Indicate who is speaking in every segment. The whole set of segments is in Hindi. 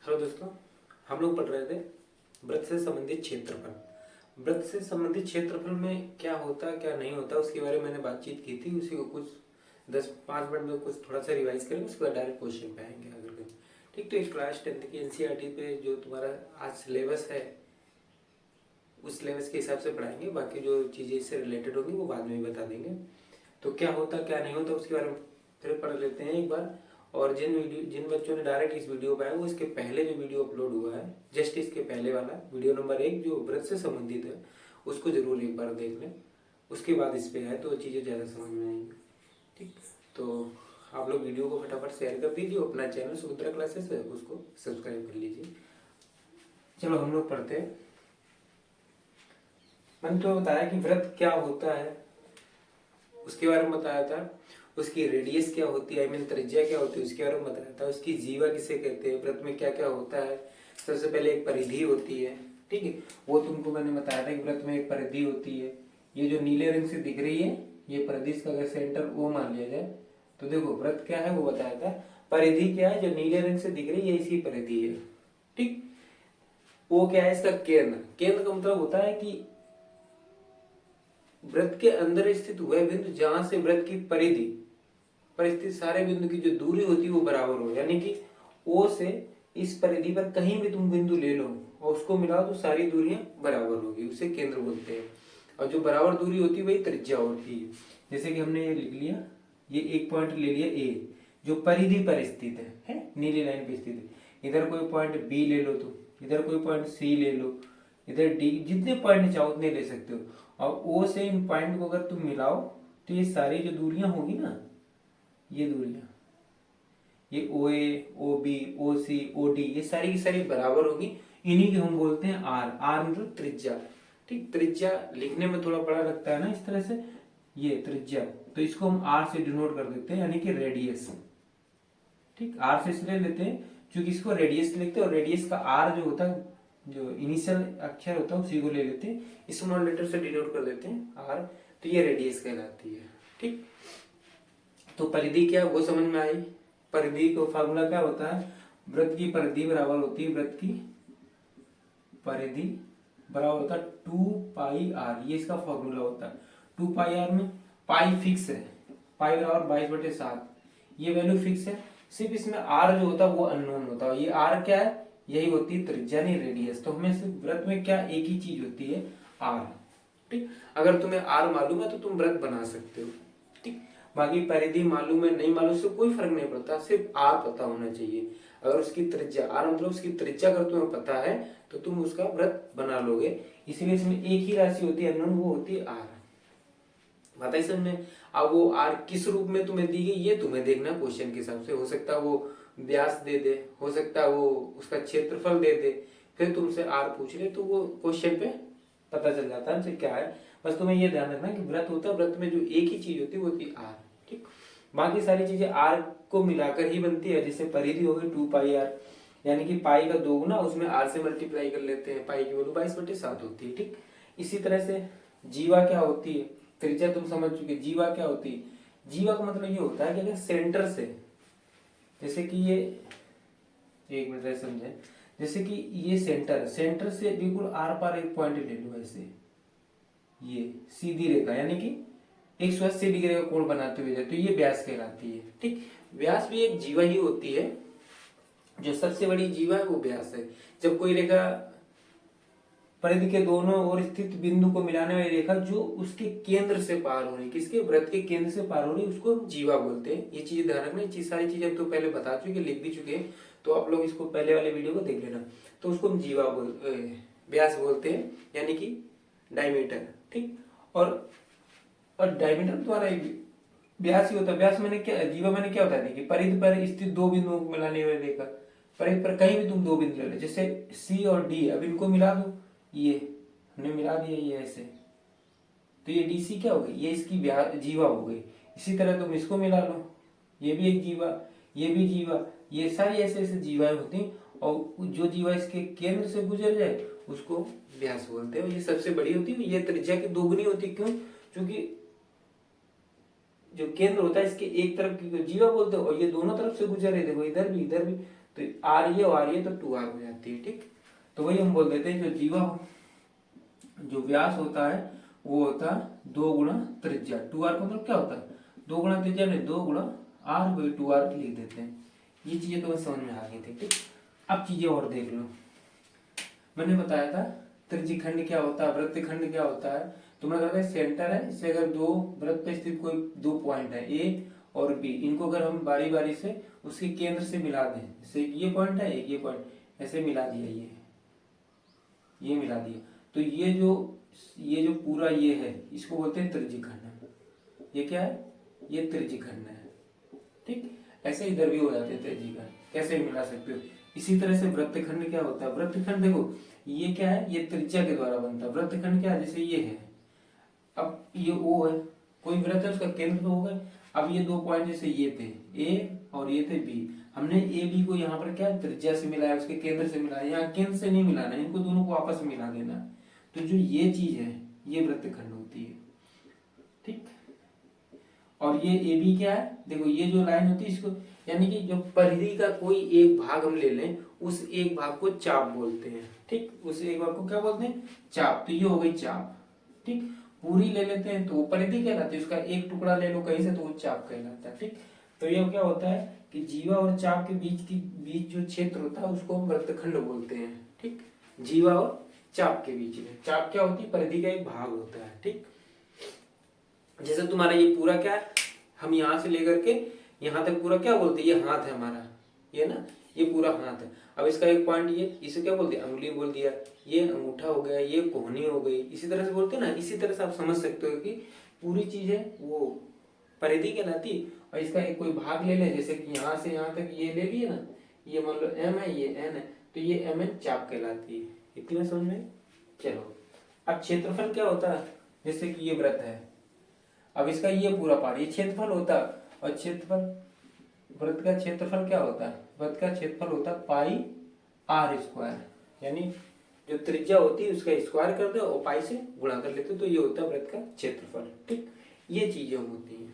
Speaker 1: हेलो दोस्तों, हम लोग पढ़ रहे थे वृत्त से संबंधित क्षेत्रफल। वृत्त से संबंधित क्षेत्रफल में क्या होता है क्या नहीं होता उसके बारे में मैंने बातचीत की थी। उसी को कुछ 10-5 मिनट में कुछ थोड़ा सा रिवाइज करेंगे, उसके बाद डायरेक्ट क्वेश्चन पे आएंगे अगर कहीं। ठीक, तो इस क्लास 10th की एनसीईआरटी पे जो तुम्हारा आज सिलेबस है उस सिलेबस के हिसाब से पढ़ाएंगे। बाकी जो चीज़ें इससे रिलेटेड होंगी वो बाद में भी बता देंगे। तो क्या होता क्या नहीं होता उसके बारे में फिर पढ़ लेते हैं एक बार। और जिन बच्चों ने डायरेक्ट इस वीडियो पे आए वो इसके पहले जो वीडियो अपलोड हुआ है, जस्ट इसके पहले वाला वीडियो नंबर 1 जो व्रत से संबंधित है, उसको जरूर एक बार देख लें। उसके बाद इस पे आए तो चीज़ें ज़्यादा समझ में आएंगी। ठीक, तो आप लोग वीडियो को फटाफट शेयर कर दीजिए। अपना चैनल सुमित्रा क्लासेस है उसको सब्सक्राइब कर लीजिए। चलो हम लोग पढ़ते हैं। मैंने तो बताया कि व्रत क्या होता है उसके बारे में बताया था। उसकी रेडियस क्या होती है, आई मीन त्रिज्या क्या होती है उसके बारे में बताया था। उसकी जीवा किसे कहते हैं, व्रत में क्या क्या होता है। सबसे पहले एक परिधि होती है, ठीक है, वो तुमको मैंने बताया था कि व्रत में एक परिधि होती है। ये जो नीले रंग से दिख रही है ये परिधि का अगर सेंटर ओ मान लिया जाए तो देखो व्रत क्या है वो बताया था। परिधि क्या है, जो नीले रंग से दिख रही है इसी परिधि है। ठीक, वो क्या है इसका केंद्र। केंद्र का मतलब होता है कि वृत्त के अंदर स्थित वह बिंदु जहां से वृत्त की परिधि पर स्थित सारे बिंदु की जो दूरी होती है वो बराबर हो। यानी कि ओ से इस परिधि पर कहीं भी तुम बिंदु ले लो और उसको मिलाओ तो सारी दूरियां बराबर होगी, उसे केंद्र बोलते हैं। और जो बराबर दूरी होती है वही त्रिज्या होती है। जैसे कि हमने ये लिख लिया, ये एक पॉइंट ले लिया ए जो परिधि पर स्थित है नीली लाइन पे स्थित है। इधर कोई पॉइंट बी ले लो, तुम इधर कोई पॉइंट सी ले लो, इधर डी, जितने पॉइंट चाहो उतने ले सकते हो। और ओ से इन पॉइंट को अगर तुम मिलाओ तो ये सारी जो दूरियां होगी ना, ये दूरियां, ये ओ ए, ओ बी, ओ सी, ओ डी, ये सारी की सारी बराबर होगी। इन्हीं को हम बोलते हैं आर। आर मतलब त्रिज्या। ठीक, त्रिज्या लिखने में थोड़ा बड़ा लगता है ना इस तरह से, ये त्रिज्या, तो इसको हम आर से डिनोट कर देते हैं यानी कि रेडियस। ठीक, आर से इसलिए लेते हैं क्योंकि इसको रेडियस लिखते हैं और रेडियस का आर जो होता है, जो इनिशियल अक्षर होता है उसी को ले लेते हैं, स्मॉल लेटर से डिनोट कर देते हैं आर। तो ये रेडियस कहलाती है। ठीक, तो परिधि क्या वो समझ में आई। परिधि को फार्मूला क्या होता है, वृत्त की परिधि बराबर होती है, वृत्त की परिधि बराबर होता है 2 पाई आर। ये इसका फॉर्मूला होता है। 2 पाई आर में पाई फिक्स है, पाई बराबर 22/7, ये वैल्यू फिक्स है। सिर्फ इसमें आर जो होता है वो अननोन होता है। ये आर क्या है, यही होती है त्रिज्या नहीं रेडियस। तो हमें सिर्फ वृत्त में क्या एक ही चीज होती है, आर। ठीक, अगर तुम्हें आर मालूम है तो तुम वृत्त बना सकते हो। ठीक, बाकी परिधि मालूम है नहीं मालूम से कोई फर्क नहीं पड़ता, सिर्फ आर पता होना चाहिए। अगर उसकी त्रिज्या आर मतलब उसकी त्रिज्या अगर तुम्हें पता है तो तुम उसका वृत्त बना लोगे। इसलिए इसमें एक ही राशि होती है अननोन, वो होती है आर। बात है समझ में। अब वो आर किस रूप में तुम्हें दी गई ये तुम्हें देखना क्वेश्चन के हिसाब से। हो सकता है वो व्यास दे दे, हो सकता है वो उसका क्षेत्रफल दे दे, फिर तुमसे आर पूछ ले तो वो क्वेश्चन पे पता चल जाता है क्या है। बस तुम्हें ये ध्यान रखना कि व्रत होता है, व्रत में जो एक ही चीज होती है वो होती है आर। ठीक, बाकी सारी चीजें आर को मिलाकर ही बनती है। जैसे परिधि होगी 2 पाई आर, यानी कि पाई का 2 गुना उसमें आर से मल्टीप्लाई कर लेते हैं, पाई की वैल्यू 22/7 होती है। ठीक, इसी तरह से जीवा क्या होती है, त्रिज्या तुम समझ चुके। जीवा क्या होती है, जीवा का मतलब ये होता है कि अगर सेंटर से, जैसे कि ये, एक मिनट समझे, जैसे कि ये सेंटर से बिल्कुल आर पार एक पॉइंट ले लो ऐसे, ये सीधी रेखा यानी कि 180 डिग्री का कोण बनाते हुए जाए तो ये व्यास कहलाती है। ठीक, व्यास भी एक जीवा ही होती है। जो सबसे बड़ी जीवा है वो व्यास है। जब कोई रेखा परिधि के दोनों ओर स्थित बिंदु को मिलाने वाली रेखा जो उसके केंद्र से पार हो रही, किसके, वृत्त के केंद्र से पार हो रही, उसको हम जीवा बोलते हैं। ये चीज ध्यान रखना। ये सारी चीजें हम तो पहले बता चुके, लिख भी चुके हैं, तो आप लोग इसको पहले वाले वीडियो को देख लेना। तो उसको हम जीवा व्यास बोलते हैं, यानी कि डायमीटर। ठीक, और डायमीटर द्वारा व्यास ही होता है। व्यास मैंने क्या, जीवा मैंने क्या बता दी कि परिधि पर स्थित दो बिंदुओं को मिलाने वाली रेखा। परिधि पर कहीं भी तुम दो बिंदु ले लो, जैसे सी और डी, अब इनको मिला दो, ये हमने मिला दिया ये ऐसे, तो ये डीसी क्या हो गई, ये इसकी जीवा हो गई। इसी तरह तुम इसको मिला लो, ये भी एक जीवा, ये भी जीवा, ये सारी ऐसे ऐसे जीवाएं होती हैं। और जो जीवा इसके केंद्र से गुजर जाए उसको व्यास बोलते हैं। ये सबसे बड़ी होती है, ये त्रिज्या की दोगुनी होती है। क्यों, क्योंकि जो केंद्र होता है इसके एक तरफ की जीवा बोलते हैं और ये दोनों तरफ से गुजर रहे, देखो इधर भी तो आर ये और ये तो 2r हो जाती है। ठीक, तो वही हम बोल देते हैं जो जीवा जो व्यास होता है वो होता है 2 गुणा त्रिज्या। 2r का मतलब क्या होता है 2 गुणा त्रिज्या नहीं 2 गुणा r को 2r लिख देते हैं। ये चीजें तुम्हें समझ में आ गई थी। ठीक, अब चीजें और देख लो। मैंने बताया था त्रिज्यखंड क्या होता है, वृत्तखंड क्या होता है। तो मैंने कहा सेंटर है, इससे अगर दो वृत्त पे स्थित कोई 2 पॉइंट है ए और बी, इनको अगर हम बारी बारी से उसके केंद्र से मिला दें, जैसे ये पॉइंट है एक ये पॉइंट, ऐसे मिला दिया, ये मिला दिया, तो ये जो पूरा ये है इसको बोलते हैं त्रिज्यखंड। ये क्या है, ये त्रिज्यखंड है। ठीक, ऐसे इधर भी हो जाते हैं त्रिज्यखंड, कैसे मिला सकते हो। इसी तरह से वृत्तखंड क्या होता है, वृत्तखंड देखो ये क्या है, ये त्रिज्या के द्वारा बनता है। वृत्तखंड क्या है, जैसे ये है, अब ये ओ है, कोई वृत्त है उसका केंद्र तो होगा। अब ये 2 पॉइंट जैसे ये थे ए और ये थे बी, हमने ए बी को यहाँ पर क्या त्रिज्या से मिलाया, उसके केंद्र से मिलाया। यहाँ केंद्र से नहीं मिलाना, इनको दोनों को आपस में मिला देना। तो जो ये चीज है ये वृत्तखंड होती है। ठीक, और ये ए बी क्या है, देखो ये जो लाइन होती है इसको, यानी कि जो परिधि का कोई एक भाग हम ले लें, उस एक भाग को चाप बोलते हैं। ठीक, उस एक भाग को क्या बोलते हैं, चाप। तो ये हो गई चाप। ठीक, पूरी ले लेते हैं तो वो परिधि कहलाती है, उसका एक टुकड़ा ले लो कहीं से तो वो चाप कहलाता है। ठीक, तो ये क्या होता है कि जीवा और चाप के बीच जो क्षेत्र होता है उसको हम वृत्तखंड बोलते हैं। ठीक, जीवा और चाप के बीच में, चाप क्या होती है, परिधि का एक भाग होता है। ठीक, जैसे तुम्हारा ये पूरा क्या है, हम यहाँ से लेकर के यहाँ तक पूरा क्या बोलते हैं, ये हाथ है हमारा, ये ना, ये पूरा हाथ है। अब इसका एक पॉइंट ये, इसे क्या बोलते हैं, अंगुली बोल दिया, ये अंगूठा हो गया, ये कोहनी हो गई, इसी तरह से बोलते हैं ना। इसी तरह से आप समझ सकते हो कि पूरी चीज है वो परिधि कहलाती। और इसका एक कोई भाग ले लें, जैसे कि यहाँ से यहाँ तक ये ले लिए ना, ये मान लो एम है, ये एन है, तो ये एम एन चाप कहलाती है। इतनी समझ में। चलो, अब क्षेत्रफल क्या होता है, जैसे कि ये वृत्त है, अब इसका ये पूरा पार्ट ये क्षेत्रफल होता है। और क्षेत्रफल, वृत्त का क्षेत्रफल क्या होता है, वृत्त का क्षेत्रफल होता है पाई आर स्क्वायर, यानी जो त्रिज्या होती है उसका स्क्वायर कर दो और पाई से गुणा कर लेते, तो ये होता है वृत्त का क्षेत्रफल। ठीक, ये चीजें होती हैं।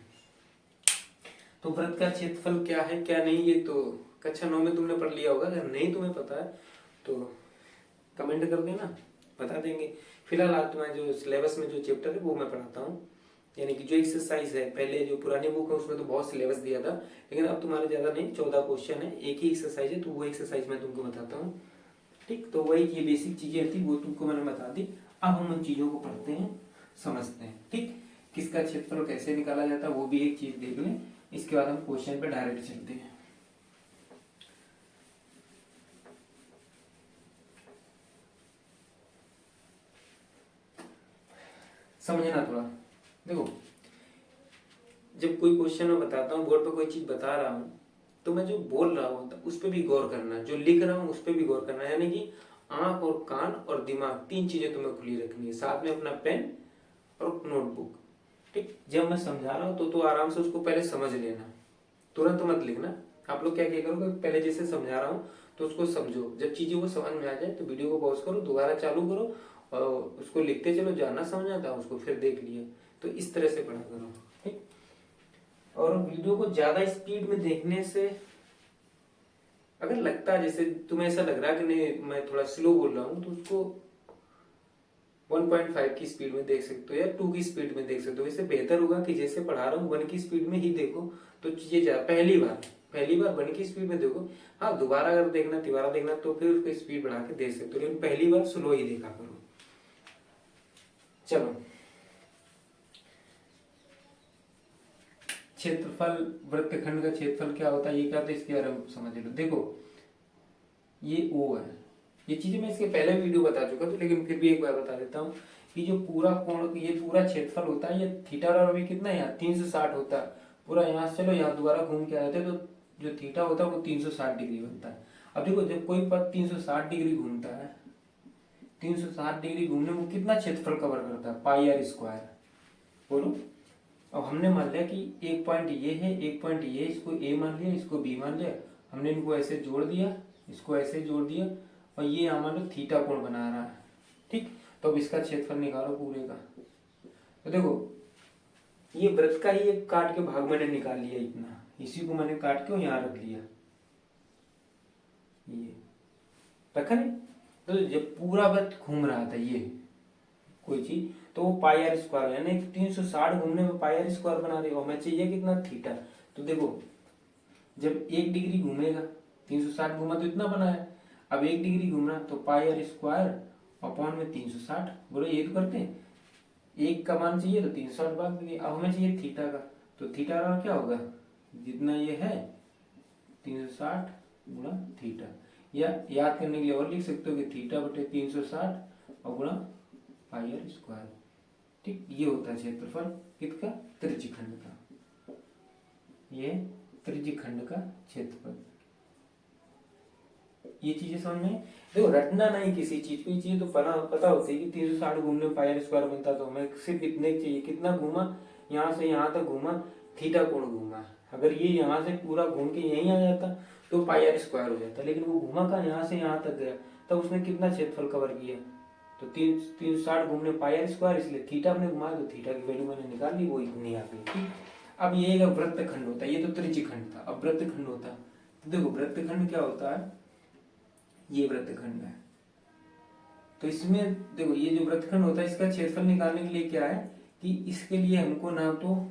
Speaker 1: तो वृत्त का क्षेत्रफल क्या है क्या नहीं, ये तो कक्षा 9 में तुमने पढ़ लिया होगा। अगर नहीं तुम्हें पता है तो कमेंट कर देना, बता देंगे। फिलहाल आज तुम्हारे जो सिलेबस में जो चैप्टर है वो मैं पढ़ाता हूँ, यानी कि जो एक्सरसाइज है, पहले जो पुरानी बुक है उसमें तो बहुत सिलेबस दिया था, लेकिन अब तुम्हारे ज्यादा नहीं, 14 क्वेश्चन है, एक ही एक्सरसाइज है, तो वो एक्सरसाइज मैं तुमको बताता हूँ। ठीक, तो वही ये बेसिक चीजें थी वो तुमको मैंने बता दी। अब हम उन चीजों को पढ़ते हैं, समझते हैं। ठीक, किसका क्षेत्रफल कैसे निकाला जाता है वो भी एक चीज देख लें, इसके बाद हम क्वेश्चन पे डायरेक्ट चलते हैं। समझना थोड़ा, देखो जब कोई क्वेश्चन मैं बताता हूँ, बोर्ड पे कोई चीज बता रहा हूँ, तो मैं जो बोल रहा हूँ उस पर भी गौर करना, जो लिख रहा हूँ उस पर भी गौर करना। यानी कि आंख और कान और दिमाग, 3 चीजें तुम्हें खुली रखनी है, साथ में अपना पेन और नोटबुक। ठीक, जब मैं समझा रहा हूँ तो आराम से उसको पहले समझ लेना, तुरंत मत लिखना। आप लोग क्या करोगे, पहले जैसे समझा रहा हूँ तो उसको समझो, जब चीजें वो समझ में आ जाए तो वीडियो को पॉज करो, दोबारा चालू करो और उसको लिखते चलो, जानना समझ आता है उसको फिर देख लिया। तो इस तरह से पढ़ा करो। ठीक, और वीडियो को ज्यादा स्पीड में देखने से अगर लगता है जैसे तुम्हें ऐसा लग रहा है कि नहीं मैं थोड़ा स्लो बोल रहा हूँ, तो उसको 1.5 की स्पीड में देख सकते हो या 2 की स्पीड में देख सकते हो। इससे बेहतर होगा कि जैसे पढ़ा रहा हूँ 1 की स्पीड में ही देखो, तो चीजें पहली बार 1 की स्पीड में देखो। हाँ, दोबारा अगर देखना तिबारा देखना तो फिर उसको स्पीड बढ़ा के देख सकते हो, लेकिन पहली बार स्लो ही देखा करो। चलो, क्षेत्रफल, वृत्तखंड का क्षेत्रफल क्या होता है, ये क्या होता है, इसके बारे में समझ लो। देखो ये O है, ये चीजें मैं इसके पहले वीडियो बता चुका था, लेकिन फिर भी एक बार बता देता हूँ कि जो पूरा कोण, ये पूरा क्षेत्रफल होता है, ये थीटा और अभी कितना है यहाँ 360 होता है पूरा। यहाँ से चलो यहाँ दोबारा घूम के आए थे, तो जो थीटा होता है वो 360 डिग्री बनता है। अब देखो जब कोई पथ 360 डिग्री घूमता है, 360 डिग्री घूमने में कितना क्षेत्रफल कवर करता है, पाई आर स्क्वायर। बोलो, अब हमने मान लिया कि एक पॉइंट ये है, एक पॉइंट ये, इसको ए मान लिया, इसको बी मान लिया, हमने इनको ऐसे जोड़ दिया, इसको ऐसे जोड़ दिया, और ये हमारा थीटा कोण बना रहा है। ठीक, तो अब इसका क्षेत्रफल निकालो पूरे का। तो देखो ये वृत्त का ही एक काट के भाग मैंने निकाल लिया इतना, इसी को मैंने काट के यहाँ रख लिया। ये रखा नहीं। तो जब पूरा वृत्त घूम रहा था ये कोई चीज, तो वो पाई आर स्क्वायर, यानी 360 घूमने में पाई आर स्क्वायर बना रही, हमें चाहिए कितना, थीटा। तो देखो जब 1 डिग्री घूमेगा, 360 घूमा तो इतना बना है, अब 1 डिग्री घूमना तो पाई आर स्क्वायर अपॉन में 360, बोलो ये तो करते हैं, एक का मान चाहिए तो 360 भाग देंगे। अब हमें चाहिए थीटा का, तो थीटा का क्या होगा, जितना ये है 360 गुणा थीटा, या याद करने के लिए और लिख सकते हो कि थीटा बटे 360 और गुणा पाई आर स्क्वायर। ठीक, ये होता है क्षेत्रफल किसका, त्रिज्यखंड का, ये त्रिज्यखंड का क्षेत्रफल। ये चीजें समझ में, देखो रटना नहीं किसी चीज को, ये चीज तो पता होती है कि 360 घूमने में पाई आर स्क्वायर बनता, तो हमें सिर्फ इतने चाहिए, कितना घूमा, यहाँ से यहाँ तक घूमा, थीटा कोण घूमा। अगर ये यहाँ से पूरा घूम के यहीं आ जाता तो पाई आर स्क्वायर हो जाता, लेकिन वो घूमा का यहाँ से यहाँ तक गया, तब उसने कितना क्षेत्रफल कवर किया, तो 360 घूमने पाई आर स्क्वायर, इसलिए थीटा हमने घुमाया तो थीटा की वैल्यू मैंने निकाल ली, वो इतनी आ गई। ठीक, अब ये एक वृत्तखंड होता है, ये तो त्रिज्यखंड था, अब वृत्तखंड होता है। तो देखो वृत्तखंड क्या होता है, ये वृत्तखंड है, तो इसमें देखो ये जो वृत्तखंड होता है इसका क्षेत्रफल निकालने के लिए क्या है कि इसके लिए हमको ना, तो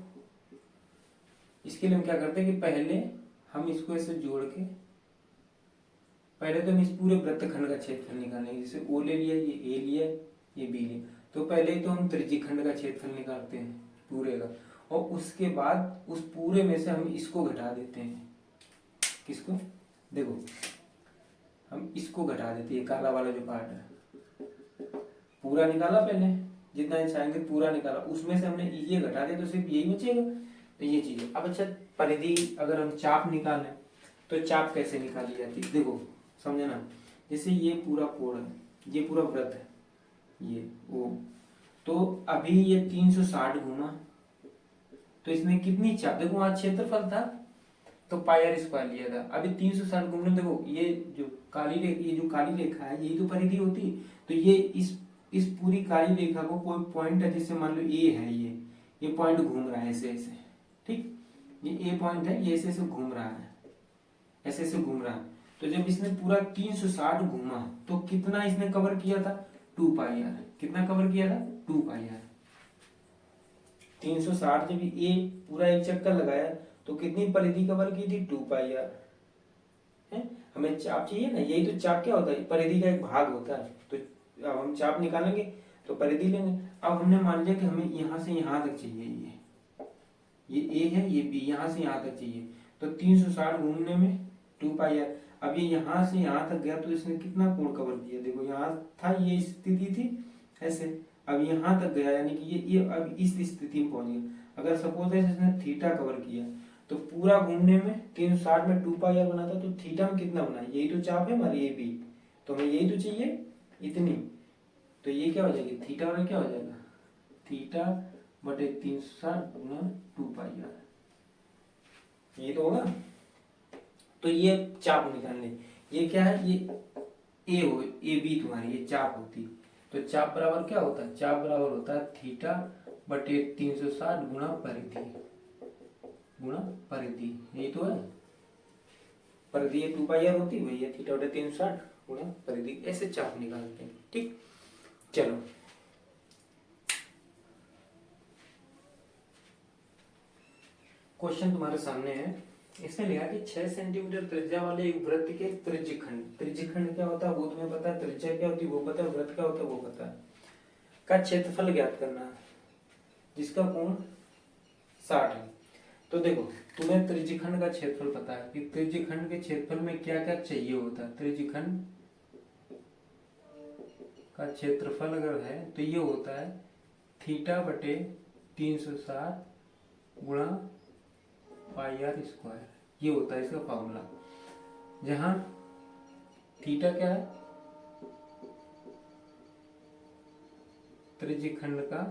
Speaker 1: इसके लिए हम क्या करते हैं कि पहले हम इसको ऐसे जोड़ के, पहले तो हम इस पूरे वृत्तखंड का क्षेत्रफल निकालेंगे, जैसे ओ ले लिया, ये ए लिया, ये बी लिया, तो पहले तो हम त्रिज्यखंड का क्षेत्रफल निकालते हैं पूरे का, और उसके बाद उस पूरे में से हम इसको घटा देते हैं, किसको, देखो हम इसको घटा देते हैं, काला वाला जो पार्ट है, पूरा निकाला पहले जितना चाहेंगे पूरा निकाला, उसमें से हमने ये घटा दिया तो सिर्फ यही बचेगा, तो ये चीज है। अब अच्छा परिधि अगर हम चाप निकालें तो चाप कैसे निकाली जाती है, देखो समझना, जैसे ये पूरा कोण है, ये पूरा वृत्त है, ये ओ, तो अभी ये 360 घूमा, तो इसमें कितनी चाप, देखो वहां क्षेत्रफल था तो पाई आर स्क्वायर लिया था, अभी 360 घूमने, देखो ये जो काली रेखा है यही तो परिधि होती, तो ये इस पूरी काली रेखा को कोई पॉइंट है, जैसे मान लो ए है, ये पॉइंट घूम रहा है ऐसे ऐसे, ठीक, ये ए पॉइंट है, ये ऐसे ऐसे घूम रहा है, ऐसे ऐसे घूम रहा है, तो जब इसने पूरा 360 घूमा तो कितना इसने कवर किया था, 2 पाई आर, कितना कवर किया था, 2 पाई आर। 360 जब ए पूरा एक चक्कर लगाया तो कितनी परिधि कवर की थी, 2 पाई आर है। हमें चाप चाहिए ना, यही तो चाप क्या होता है, परिधि का एक भाग होता है, तो अब हम चाप निकालेंगे तो परिधि लेंगे। अब हमने मान लिया कि हमें यहाँ से यहाँ तक चाहिए, ये ए है, ये बी, यहाँ से यहाँ तक चाहिए, तो 360 घूमने में 2 पाई आर, अब ये यहाँ से यहाँ तक गया तो इसने कितना कोण कवर किया, देखो यहाँ था, ये स्थिति थी ऐसे, अब यहाँ तक गया, यानी कि ये अब इस स्थिति में पहुंच गया। अगर सपोज इसने थीटा कवर किया तो पूरा घूमने में 360 में 2 पाई आर बना था, तो थीटा में कितना बना, यही तो चाप है हमारी, ये बी, तो हमें यही तो चाहिए इतनी, तो ये क्या हो जाएगी, थीटा वाला क्या हो जाएगा, थीटा बटे 360 गुना 2 पाई आर, ये तो होगा। तो ये चाप निकालने, ये क्या है, ये ए हो, ए बी तुम्हारी ये चाप होती, तो चाप बराबर क्या होता है, चाप बराबर होता है थीटा बटे 360 गुना परिधि, गुना परिधि, यही तो है परिधि, ये 2 पाई आर होती है, वही है थीटा बटे 360 गुना परिधि, ऐसे चाप निकालते हैं। ठीक, चलो क्वेश्चन तुम्हारे सामने है, इसने लिखा कि 6 सेंटीमीटर त्रिज्या वाले एक वृत्त के त्रिज्यखंड, त्रिज्यखंड क्या होता है वो तुम्हें पता है, त्रिज्या क्या होती है वो पता है, वृत्त क्या होता है वो पता है, का क्षेत्रफल ज्ञात करना है जिसका कोण 60 है। तो देखो तुम्हें त्रिज्यखंड का क्षेत्रफल पता है कि त्रिज्यखंड के क्षेत्रफल में क्या क्या चाहिए होता है, त्रिज्यखंड का क्षेत्रफल अगर है तो ये होता है थीटा बटे 360 गुणा पाई आर स्क्वायर, ये होता है इसका फॉर्मूला, जहां थीटा क्या है, त्रिज्यखंड का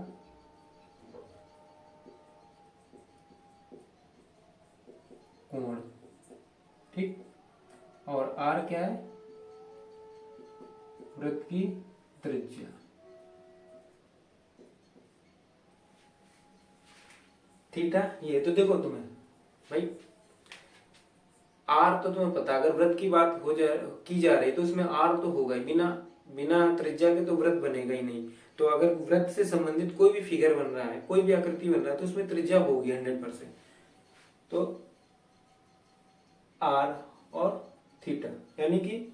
Speaker 1: कोण, ठीक, और आर क्या है, वृत्त की त्रिज्या। थीटा ये तो देखो तुम्हें भाई आर तो तुम्हें पता, अगर वृत्त की बात की जा रही है तो उसमें आर तो होगा ही, बिना बिना त्रिज्या के तो वृत्त बनेगा ही नहीं। तो अगर वृत्त से संबंधित कोई भी फिगर बन रहा है, कोई भी आकृति बन रहा है, तो उसमें त्रिज्या होगी 100%। तो आर और थीटा, यानी कि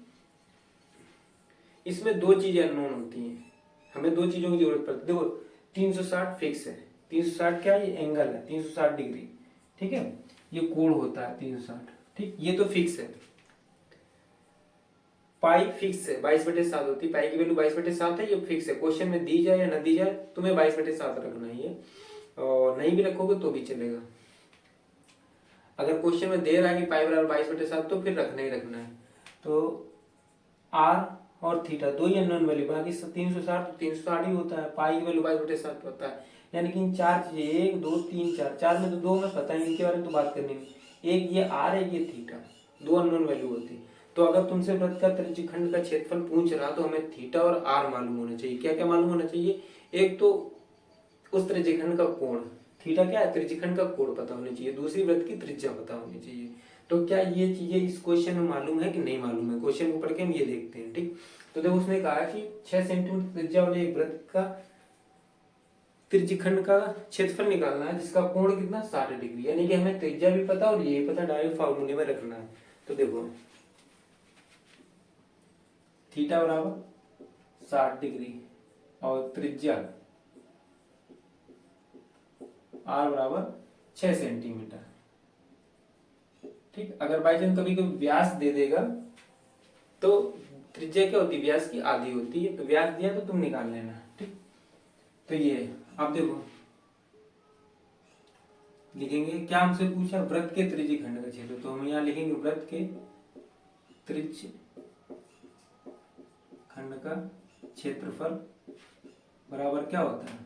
Speaker 1: इसमें दो चीजें अननोन होती हैं, हमें दो चीजों की जरूरत पड़ती है। देखो 360 फिक्स है, 360 क्या है, ये एंगल है 360 डिग्री, ठीक है, ये कोण होता है 360, ठीक, ये तो फिक्स है। पाई फिक्स है, 22/7 होती है, पाई की वैल्यू 22/7 है, ये फिक्स है। क्वेश्चन में दी जाए या ना दी जाए तुम्हें 22/7 रखना ही है, और नहीं भी रखोगे तो भी चलेगा। अगर क्वेश्चन में दे रहा है कि पाई बराबर 22/7 तो फिर रखना ही रखना है। तो आर और थीटा दो ही अननोन वैल्यू, बाकी 360 तो 360 ही होता है, पाई की वैल्यू 22/7 होता है। यानी कि इन चार चीजें, 1 2 3 4, चार में तो दो में पता है, इनके बारे में तो बात करनी नहीं। एक ये आर है, ये थीटा, दो अननोन वैल्यू होती है। तो अगर तुमसे वृत्त का त्रिज्यखंड का क्षेत्रफल पूछ रहा तो हमें थीटा और आर मालूम होना चाहिए। क्या क्या मालूम होना चाहिए, एक तो उस त्रिज्यखंड का कोण, थीटा क्या है, त्रिज्यखंड का कोण पता होना चाहिए, दूसरी वृत्त की त्रिज्या पता होनी चाहिए। तो क्या ये चीजें इस क्वेश्चन में मालूम है कि नहीं मालूम है, क्वेश्चन को पढ़ के हम ये देखते हैं, ठीक। तो देखो उसने कहा कि 6 सेंटीमीटर त्रिज्या वाले एक वृत्त का त्रिज्यखंड का क्षेत्रफल निकालना है जिसका कोण कितना 60 डिग्री, यानी कि हमें त्रिज्या भी पता और ये पता, डायरेक्ट फार्मूले में रखना है। तो देखो थीटा बराबर 60 डिग्री और त्रिज्या आर बराबर 6 सेंटीमीटर, ठीक। अगर बाई चांस कभी कोई व्यास दे देगा तो त्रिज्या क्या होती है, व्यास की आधी होती है, तो व्यास दिया तो तुम निकाल लेना, ठीक। तो ये अब देखो लिखेंगे क्या, हमसे पूछा वृत्त के त्रिज्यखंड का क्षेत्र, तो हम यहाँ लिखेंगे वृत्त के त्रिज्यखंड का क्षेत्रफल बराबर क्या होता है,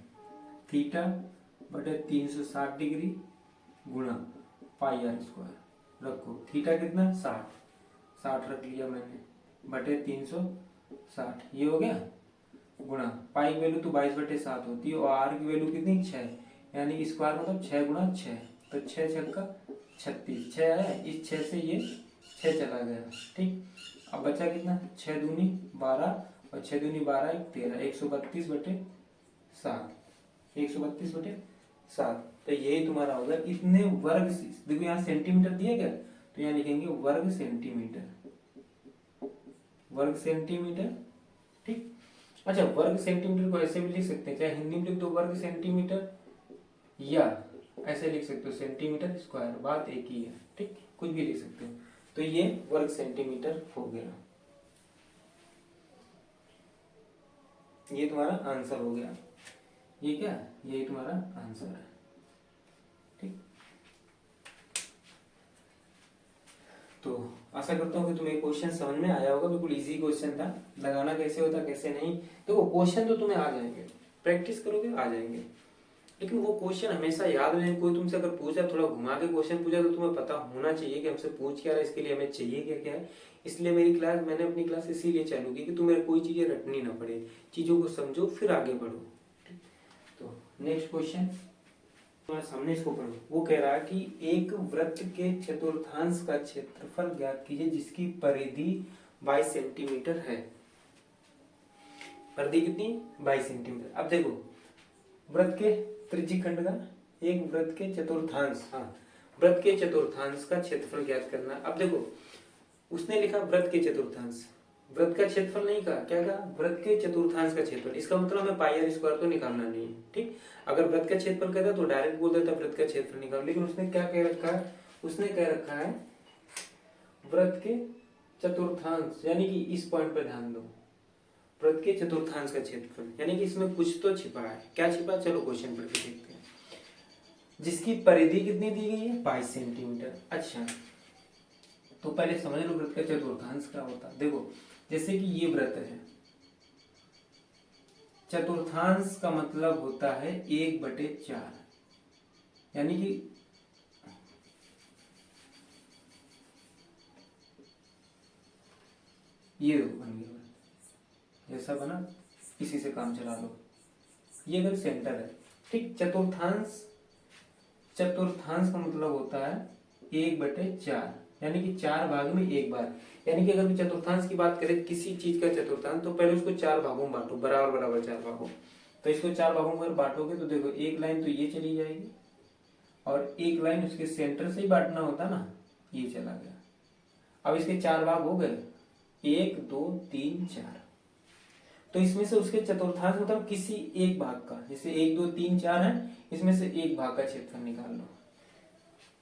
Speaker 1: थीटा बटे 360 डिग्री गुणा पाई आर स्क्वायर। रखो थीटा कितना 60 रख लिया मैंने, बटे 360, ये हो गया, गुणा पाई की वैल्यू तो 22/7 होती है और आर की वैल्यू कितनी 6, यानी स्क्वायर मतलब 6 गुणा 6, तो 6 छक्का 36, 6 है, इस 6 से ये 6 चला गया, ठीक। अब बचा कितना, 6 दूनी 12 और 6 दूनी 12 1 13, 132/7, 132/7। तो यही तुम्हारा होगा, इतने वर्ग, देखो यहाँ सेंटीमीटर दिया गया तो यहाँ लिखेंगे वर्ग सेंटीमीटर, वर्ग सेंटीमीटर, ठीक। अच्छा वर्ग सेंटीमीटर को ऐसे भी लिख सकते हैं, चाहे हिंदी में लिख दो वर्ग सेंटीमीटर या ऐसे लिख सकते हो सेंटीमीटर स्क्वायर, बात एक ही है, ठीक, कुछ भी लिख सकते हो। तो ये वर्ग सेंटीमीटर हो गया, ये तुम्हारा आंसर हो गया, ये क्या, यही तुम्हारा आंसर है, ठीक। तो आशा करता हूँ कि तुम्हें क्वेश्चन समझ में आया होगा, बिल्कुल इजी क्वेश्चन था, लगाना कैसे होता कैसे नहीं, देखो क्वेश्चन तो तुम्हें आ जाएंगे, प्रैक्टिस करोगे आ जाएंगे, लेकिन वो क्वेश्चन हमेशा याद रहे। कोई तुमसे अगर पूछा, थोड़ा घुमा के क्वेश्चन पूछा, तो तुम्हें पता होना चाहिए कि हमसे पूछ क्या रहा है, इसके लिए हमें चाहिए क्या क्या है। इसलिए मैंने अपनी क्लास इसीलिए चालू की कि तुम्हें कोई चीजें रटनी ना पड़े, चीजों को समझो फिर आगे बढ़ो। तो नेक्स्ट क्वेश्चन तुम्हारे सामने, इसको पढ़ो। वो कह रहा है कि एक वृत्त के चतुर्थांश का क्षेत्रफल ज्ञात कीजिए जिसकी परिधि 22 सेंटीमीटर है। परिधि कितनी, 22 सेंटीमीटर। अब देखो वृत्त के त्रिज्यखंड का, एक वृत्त के चतुर्थांश, हाँ वृत्त के चतुर्थांश का क्षेत्रफल ज्ञात करना। अब देखो उसने लिखा वृत्त के चतुर्थांश, वृत्त का क्षेत्रफल नहीं कहा, क्या कहा, वृत्त के चतुर्थांश का क्षेत्रफल, इसका मतलब हमें पाई आर स्क्वायर तो निकालना नहीं है, ठीक। अगर वृत्त का क्षेत्रफल कहता तो डायरेक्ट बोल देता वृत्त का क्षेत्रफल निकालो, लेकिन उसने क्या कह रखा है, उसने कह रखा है वृत्त के चतुर्थांश, यानी कि इस पॉइंट पर ध्यान दो, वृत्त के चतुर्थांश का क्षेत्रफल, यानी कि इसमें कुछ तो छिपा है। क्या छिपा, चलो क्वेश्चन पढ़ के देखते हैं। जिसकी परिधि कितनी दी गई है, 22 सेंटीमीटर। अच्छा तो पहले समझ लो वृत्त का चतुर्थांश क्या होता है। देखो जैसे कि ये वृत्त है, चतुर्थांश का मतलब होता है 1/4, यानी कि ये बन गया, जैसा बना इसी से काम चला लो, ये अगर सेंटर है, ठीक। चतुर्थांश का मतलब होता है 1/4, यानी कि 4 भाग में एक बार। यानी कि अगर हम चतुर्थांश की बात करें किसी चीज का चतुर्थांश, तो पहले उसको 4 भागों में बांटो, बराबर बराबर 4 भागों। तो इसको 4 भागों में बांटोगे तो देखो एक लाइन तो ये चली जाएगी और एक लाइन उसके सेंटर से ही बांटना होता ना, ये चला गया। अब इसके 4 भाग हो गए, 1 2 3 4। तो इसमें से उसके चतुर्थांश मतलब किसी एक भाग का, जैसे 1 2 3 4 है, इसमें से एक भाग का क्षेत्रफल निकाल लो।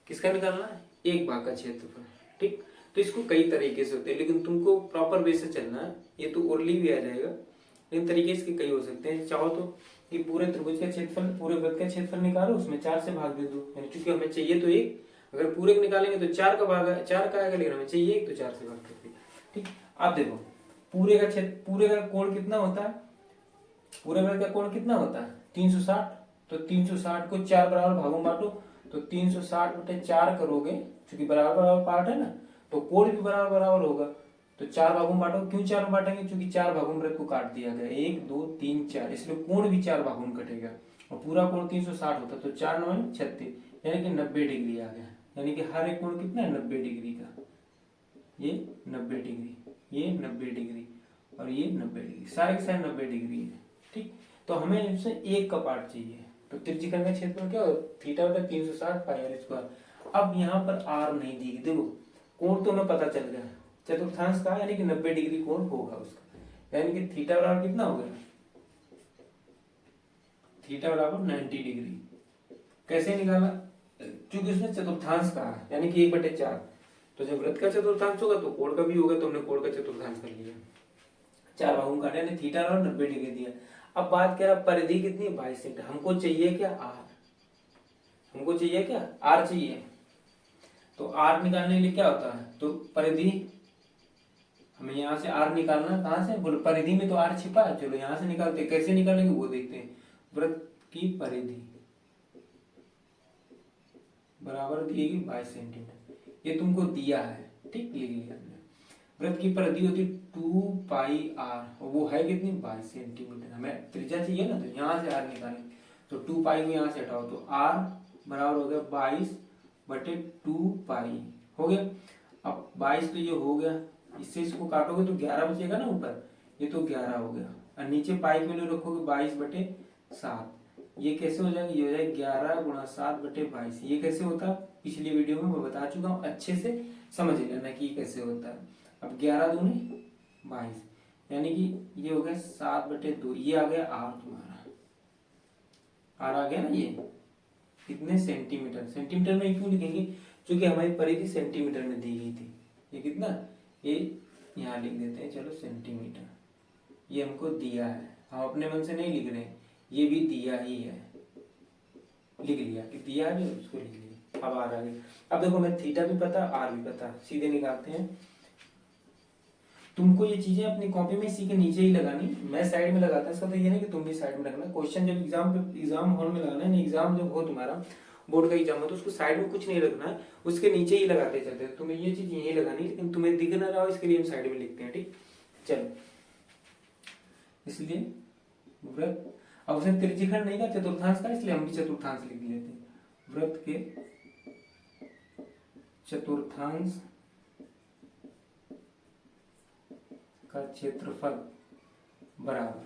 Speaker 1: किसका निकालना है? एक भाग का क्षेत्रफल। ठीक, तो इसको कई तरीके से होते हैं, लेकिन तुमको प्रॉपर वे से चलना है। ये तो ओरली भी आ जाएगा, लेकिन तरीके इसके कई हो सकते हैं। चाहो तो ये पूरे त्रिभुज का क्षेत्रफल, पूरे वृत्त का क्षेत्रफल निकालो, उसमें 4 से भाग दे दो। यानी चूंकि हमें चाहिए तो एक, अगर पूरे को निकालेंगे तो 4 का भाग है, 4 का आएगा, लेकिन हमें चाहिए एक तो 4 से भाग कर दिया। ठीक, अब देखो पूरे का क्षेत्र, पूरे का कोण कितना होता है? पूरे वृत्त का कोण कितना होता है? 360। तो 360 को 4 बराबर भागों में बांटो, तो 360 बटे 4 करोगे, क्योंकि बराबर बराबर पार्ट है ना, तो कोण भी बराबर बराबर होगा। तो 4 भागों में बांटो। क्यों 4 में बांटेंगे? क्योंकि 4 भागों में वृत्त को काट दिया गया, 1 2 3 4, इसलिए कोण भी 4 भागों में कटेगा। और पूरा कोण 360 होता, तो 4 9 36, यानी कि 90 डिग्री आ गया। यानी कि हर एक कोण कितना है? 90 डिग्री का। ये 90 डिग्री, ये 90 डिग्री और ये 90 डिग्री, सारे के सारे 90 डिग्री है। ठीक, तो हमें इससे एक का पार्ट चाहिए। तो त्रिज्यीकरण का क्षेत्रफल क्या हो? थीटा बटा 360 पाई आर स्क्वायर। अब यहाँ पर आर नहीं दी, देखो कोण तो हमें पता चल गया, चतुर्थांश का यानी कि 90 डिग्री कोण होगा उसका, यानी कि थीटा बराबर कितना हो गया? थीटा बराबर 90 डिग्री। कैसे निकाला? क्योंकि उसने चतुर्थांश कहा, यानी कि 1/4। तो जब वृत्त का चतुर्थांश होगा तो कोण का भी होगा, तो हमने कोण का चतुर्थांश कर लिया। 4 भागों का यानी थीटा बराबर 90 डिग्री दिया। अब बात करें परिधि कितनी? 22 सेंटीमीटर। हमको चाहिए क्या? आर। हमको चाहिए क्या? आर चाहिए। तो आर निकालने के लिए क्या होता है? तो परिधि, हमें यहाँ से आर निकालना है। कहाँ से? बोलो परिधि में तो आर छिपा है, चलो यहाँ से निकालते हैं। कैसे निकालेंगे वो देखते हैं। वृत्त की परिधि बराबर दिएगी 22 सेंटीमीटर, ये तुमको दिया है। ठीक, लिख लिया हमने। वृत्त की परिधि होती 2 पाई आर, वो है कितनी? 22 सेंटीमीटर। हमें त्रिज्या चाहिए ना, तो यहाँ से आर निकालें। तो 2 पाई को यहाँ से हटाओ, तो आर बराबर हो गया 22/2 पाई। हो गया। अब 22 तो ये हो गया, इससे इसको काटोगे तो 11 बचेगा ना ऊपर, ये तो 11 हो गया। और नीचे पाई के लिए रखोगे 22/7। ये कैसे हो जाएगा? ये हो जाएगा 11 गुणा 7/22। ये कैसे होता है? पिछली वीडियो में मैं बता चुका हूँ, अच्छे से समझ लेना कि ये कैसे होता है। अब 11 दूनी 22, यानी कि ये हो गया 7/2। ये आ गया आर तुम्हारा, आर आ गया ना। ये कितने सेंटीमीटर? सेंटीमीटर में क्यों लिखेंगे? क्योंकि हमारी परिधि सेंटीमीटर में दी गई थी। ये कितना? ये यहाँ लिख देते हैं, चलो सेंटीमीटर। ये हमको दिया है, हम अपने मन से नहीं लिख रहे हैं, ये भी दिया ही है, लिख लिया कि दिया है, उसको लिख लिया। अब आर आ गया। अब देखो हमें थीटा भी पता, आर भी पता, सीधे निकालते हैं। तुमको ये चीजें अपनी कॉपी में इसी के नीचे ही लगानी, मैं साइड में लगाता है इसका, तो ये नहीं कि तुम भी साइड में रखना। क्वेश्चन जब एग्जाम हॉल में लगाना है, एग्जाम जब हो तुम्हारा बोर्ड का एग्जाम हो, तो उसको साइड में कुछ नहीं रखना है, उसके नीचे ही लगाते चलते। तुम्हें ये चीज यही लगानी, लेकिन तुम्हें दिख ना रहा हो इसके लिए हम साइड में लिखते हैं। ठीक, चलो। इसलिए वृत्त, अब उसने त्रिज्यीखंड नहीं कहा, चतुर्थांश का, इसलिए हम भी चतुर्थांश लिख लेते हैं। वृत्त के चतुर्थांश का क्षेत्रफल बराबर,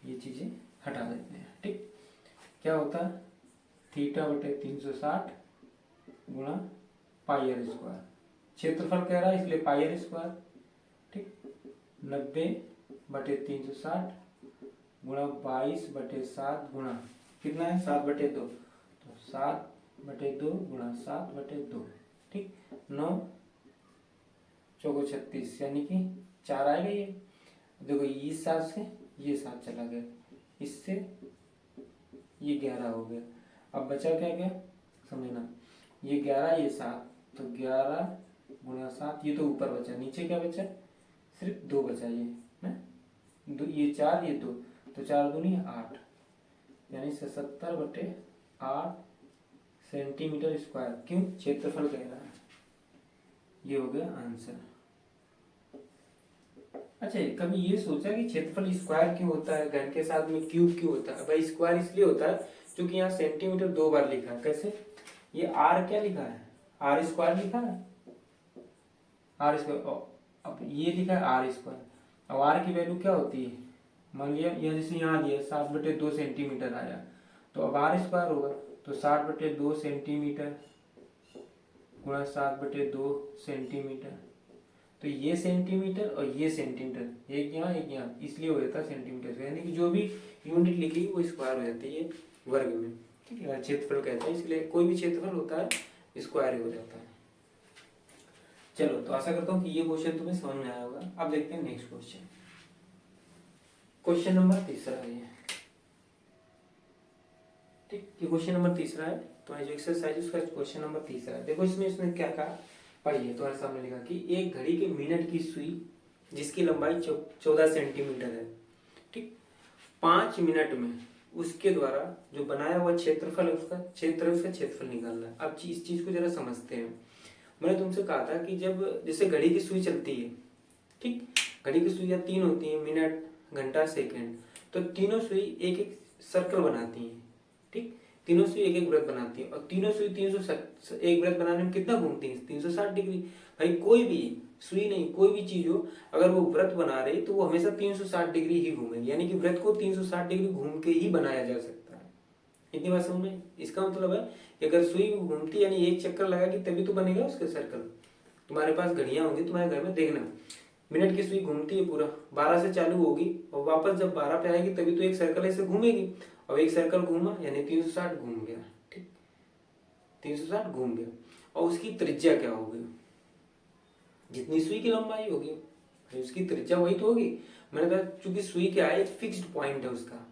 Speaker 1: ये चीजें हटा देते हैं। ठीक, क्या होता है? थीटा बटे 360 गुणा पाई आर स्क्वायर। क्षेत्रफल कह रहा है इसलिए पाई आर स्क्वायर। ठीक, 90/360 गुणा 22/7 गुणा कितना है? 7/2। तो 7/2 गुणा 7/2। ठीक, 9 चौको 36, यानी कि 4 आएगा। ये देखो, इस 7 से ये 7 चला गया, इससे ये 11 हो गया। अब बचा क्या क्या समझना, ये 11 ये 7, तो 11 गुणा 7, ये तो ऊपर बचा, नीचे क्या बचा? सिर्फ 2 बचा, ये ना, ये 4 ये 2, तो 4 दूनी 8, यानी 77/8 सेंटीमीटर स्क्वायर। क्यों? क्षेत्रफल कह रहा है। ये हो गया आंसर। अच्छा, कभी ये सोचा कि क्षेत्रफल स्क्वायर क्यों होता है, घन के साथ में क्यूब क्यों होता है? भाई स्क्वायर इसलिए होता है क्योंकि यहाँ सेंटीमीटर 2 बार लिखा है। कैसे? ये आर क्या लिखा है? आर स्क्वायर लिखा है, आर स्क्वायर, अब ये लिखा है आर स्क्वायर। अब आर की वैल्यू क्या होती है, मान लिया यह जैसे यहाँ दिया 7/2 सेंटीमीटर आया, तो अब आर स्क्वायर होगा, तो 7/2 सेंटीमीटर गुणा 7/2 सेंटीमीटर, तो ये सेंटीमीटर और ये सेंटीमीटर, एक यहाँ, इसलिए हो जाता है सेंटीमीटर। यानी कि जो भी यूनिट लिखी वो स्क्वायर हो जाती है वर्ग में, ठीक है, क्षेत्रफल कहते हैं, इसलिए कोई भी क्षेत्रफल होता है स्क्वायर हो जाता है। चलो, तो आशा करता हूँ कि ये क्वेश्चन तुम्हें समझ में आया होगा। अब देखते हैं नेक्स्ट क्वेश्चन, क्वेश्चन नंबर 3 है ये, ठीक, ये क्वेश्चन नंबर 3 है। तो जो एक्सरसाइज उसका क्वेश्चन नंबर 3 है। देखो इसमें इसने क्या कहा, पढ़िए, तुम्हारे सामने लिखा कि एक घड़ी के मिनट की सुई जिसकी लंबाई 14 सेंटीमीटर है, ठीक, 5 मिनट में उसके द्वारा जो बनाया हुआ क्षेत्रफल है उसका क्षेत्रफल निकालना है। अब इस चीज को जरा समझते हैं। मैंने तुमसे कहा था कि जब जैसे घड़ी की सुई चलती है, ठीक, घड़ी की सुइयां 3 होती हैं, मिनट, घंटा, सेकंड, तो तीनों सुई एक एक सर्कल बनाती हैं, ठीक, तीनों सुई एक एक वृत्त बनाती है, और तीनों सुई 360 एक वृत्त बनाने में कितना घूमती है, 360 डिग्री। भाई कोई भी सुई नहीं, कोई भी चीज हो, अगर वो वृत्त बना रही तो वो हमेशा 360 डिग्री ही घूमेगी, यानी कि वृत्त को 360 डिग्री घूम के ही बनाया जा सकता है। इतनी बात समझ में? इसका मतलब है कि अगर सुई घूमती यानी एक चक्कर लगाएगी तभी तो बनेगा उसका सर्कल। तुम्हारे पास घड़ियां होंगी तुम्हारे घर में, देखना, मिनट की सुई घूमती है पूरा, 12 से चालू होगी और वापस जब 12 पे आएगी तभी तो एक सर्कल ऐसे घूमेगी, और एक सर्कल घूमा यानी 360 घूम गया, ठीक, 360 घूम गया। और उसकी त्रिज्या क्या होगी, जितनी सुई की लंबाई होगी उसकी त्रिज्या वही तो होगी। मैंने कहा चूंकि सुई क्या है, एक फिक्स्ड पॉइंट है उसका,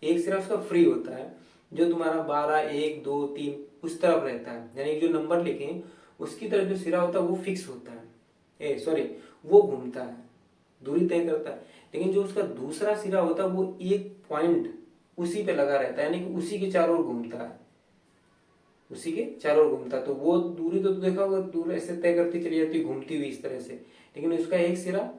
Speaker 1: एक सिरा उसका फ्री होता है, जो तुम्हारा 12, 1, 2, 3 उस तरफ रहता है, यानी जो नंबर लिखे उसकी तरफ जो सिरा होता है वो फिक्स होता है, सॉरी, वो घूमता है, दूरी तय करता है। लेकिन जो उसका दूसरा सिरा होता है वो एक पॉइंट उसी पे लगा रहता है, यानी कि उसी के चारों ओर घूमता है, उसी के चारों ओर घूमता है। तो वो दूरी तो देखा होगा, दूर ऐसे तय करती चली जाती है घूमती हुई इस तरह से, लेकिन उसका एक सिरा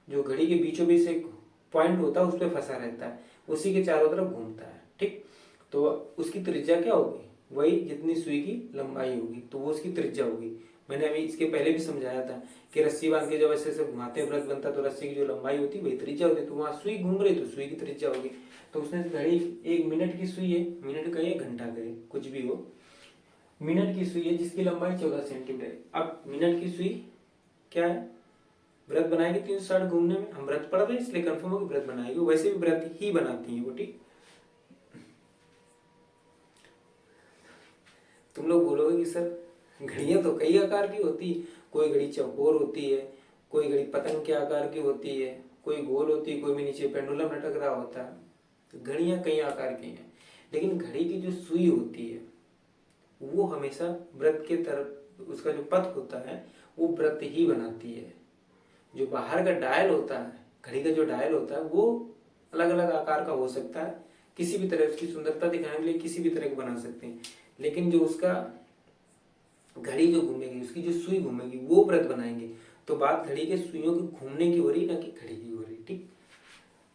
Speaker 1: जो घड़ी के बीचों बीच एक पॉइंट होता है उस पर फंसा रहता है, उसी के चारों तरफ घूमता है, ठीक। तो उसकी त्रिज्या क्या होगी, वही जितनी सुई की लंबाई होगी तो वो उसकी त्रिज्या होगी। मैंने अभी इसके पहले भी समझाया था कि रस्सी बांध के जब ऐसे ऐसे घुमाते हैं वृत्त बनता है तो रस्सी की जो लंबाई होती है वही त्रिज्या होती है, तो वहां सुई घूम रही तो सुई की त्रिज्या होगी। तो उसने घड़ी, एक मिनट की सुई है, मिनट का या घंटा का कुछ भी हो, मिनट की सुई है जिसकी लंबाई 14 सेंटीमीटर। अब मिनट की सुई क्या है, व्रत बनाएगी 360 घूमने में, हम व्रत पढ़ रहे हैं इसलिए कंफर्म हो कि व्रत बनाएगी, वैसे भी व्रत ही बनाती है वो, ठीक। तुम लोग बोलोगे कि सर घड़ियां तो कई आकार की होती है, कोई घड़ी चौकोर होती है, कोई घड़ी पतंग के आकार की होती है, कोई गोल होती है, कोई भी नीचे पेंडुलम लटक रहा होता है, तो घड़ियां कई आकार की हैं। लेकिन घड़ी की जो सुई होती है वो हमेशा व्रत के तरफ, उसका जो पथ होता है वो व्रत ही बनाती है। जो बाहर का डायल होता है, घड़ी का जो डायल होता है वो अलग अलग आकार का हो सकता है, किसी भी तरह उसकी सुंदरता दिखाने के लिए किसी भी तरह का बना सकते हैं, लेकिन जो उसका घड़ी जो घूमेगी, उसकी जो सुई घूमेगी वो व्रत बनाएंगे। तो बात घड़ी के सुइयों के घूमने की हो रही, ना कि घड़ी की हो रही, ठीक।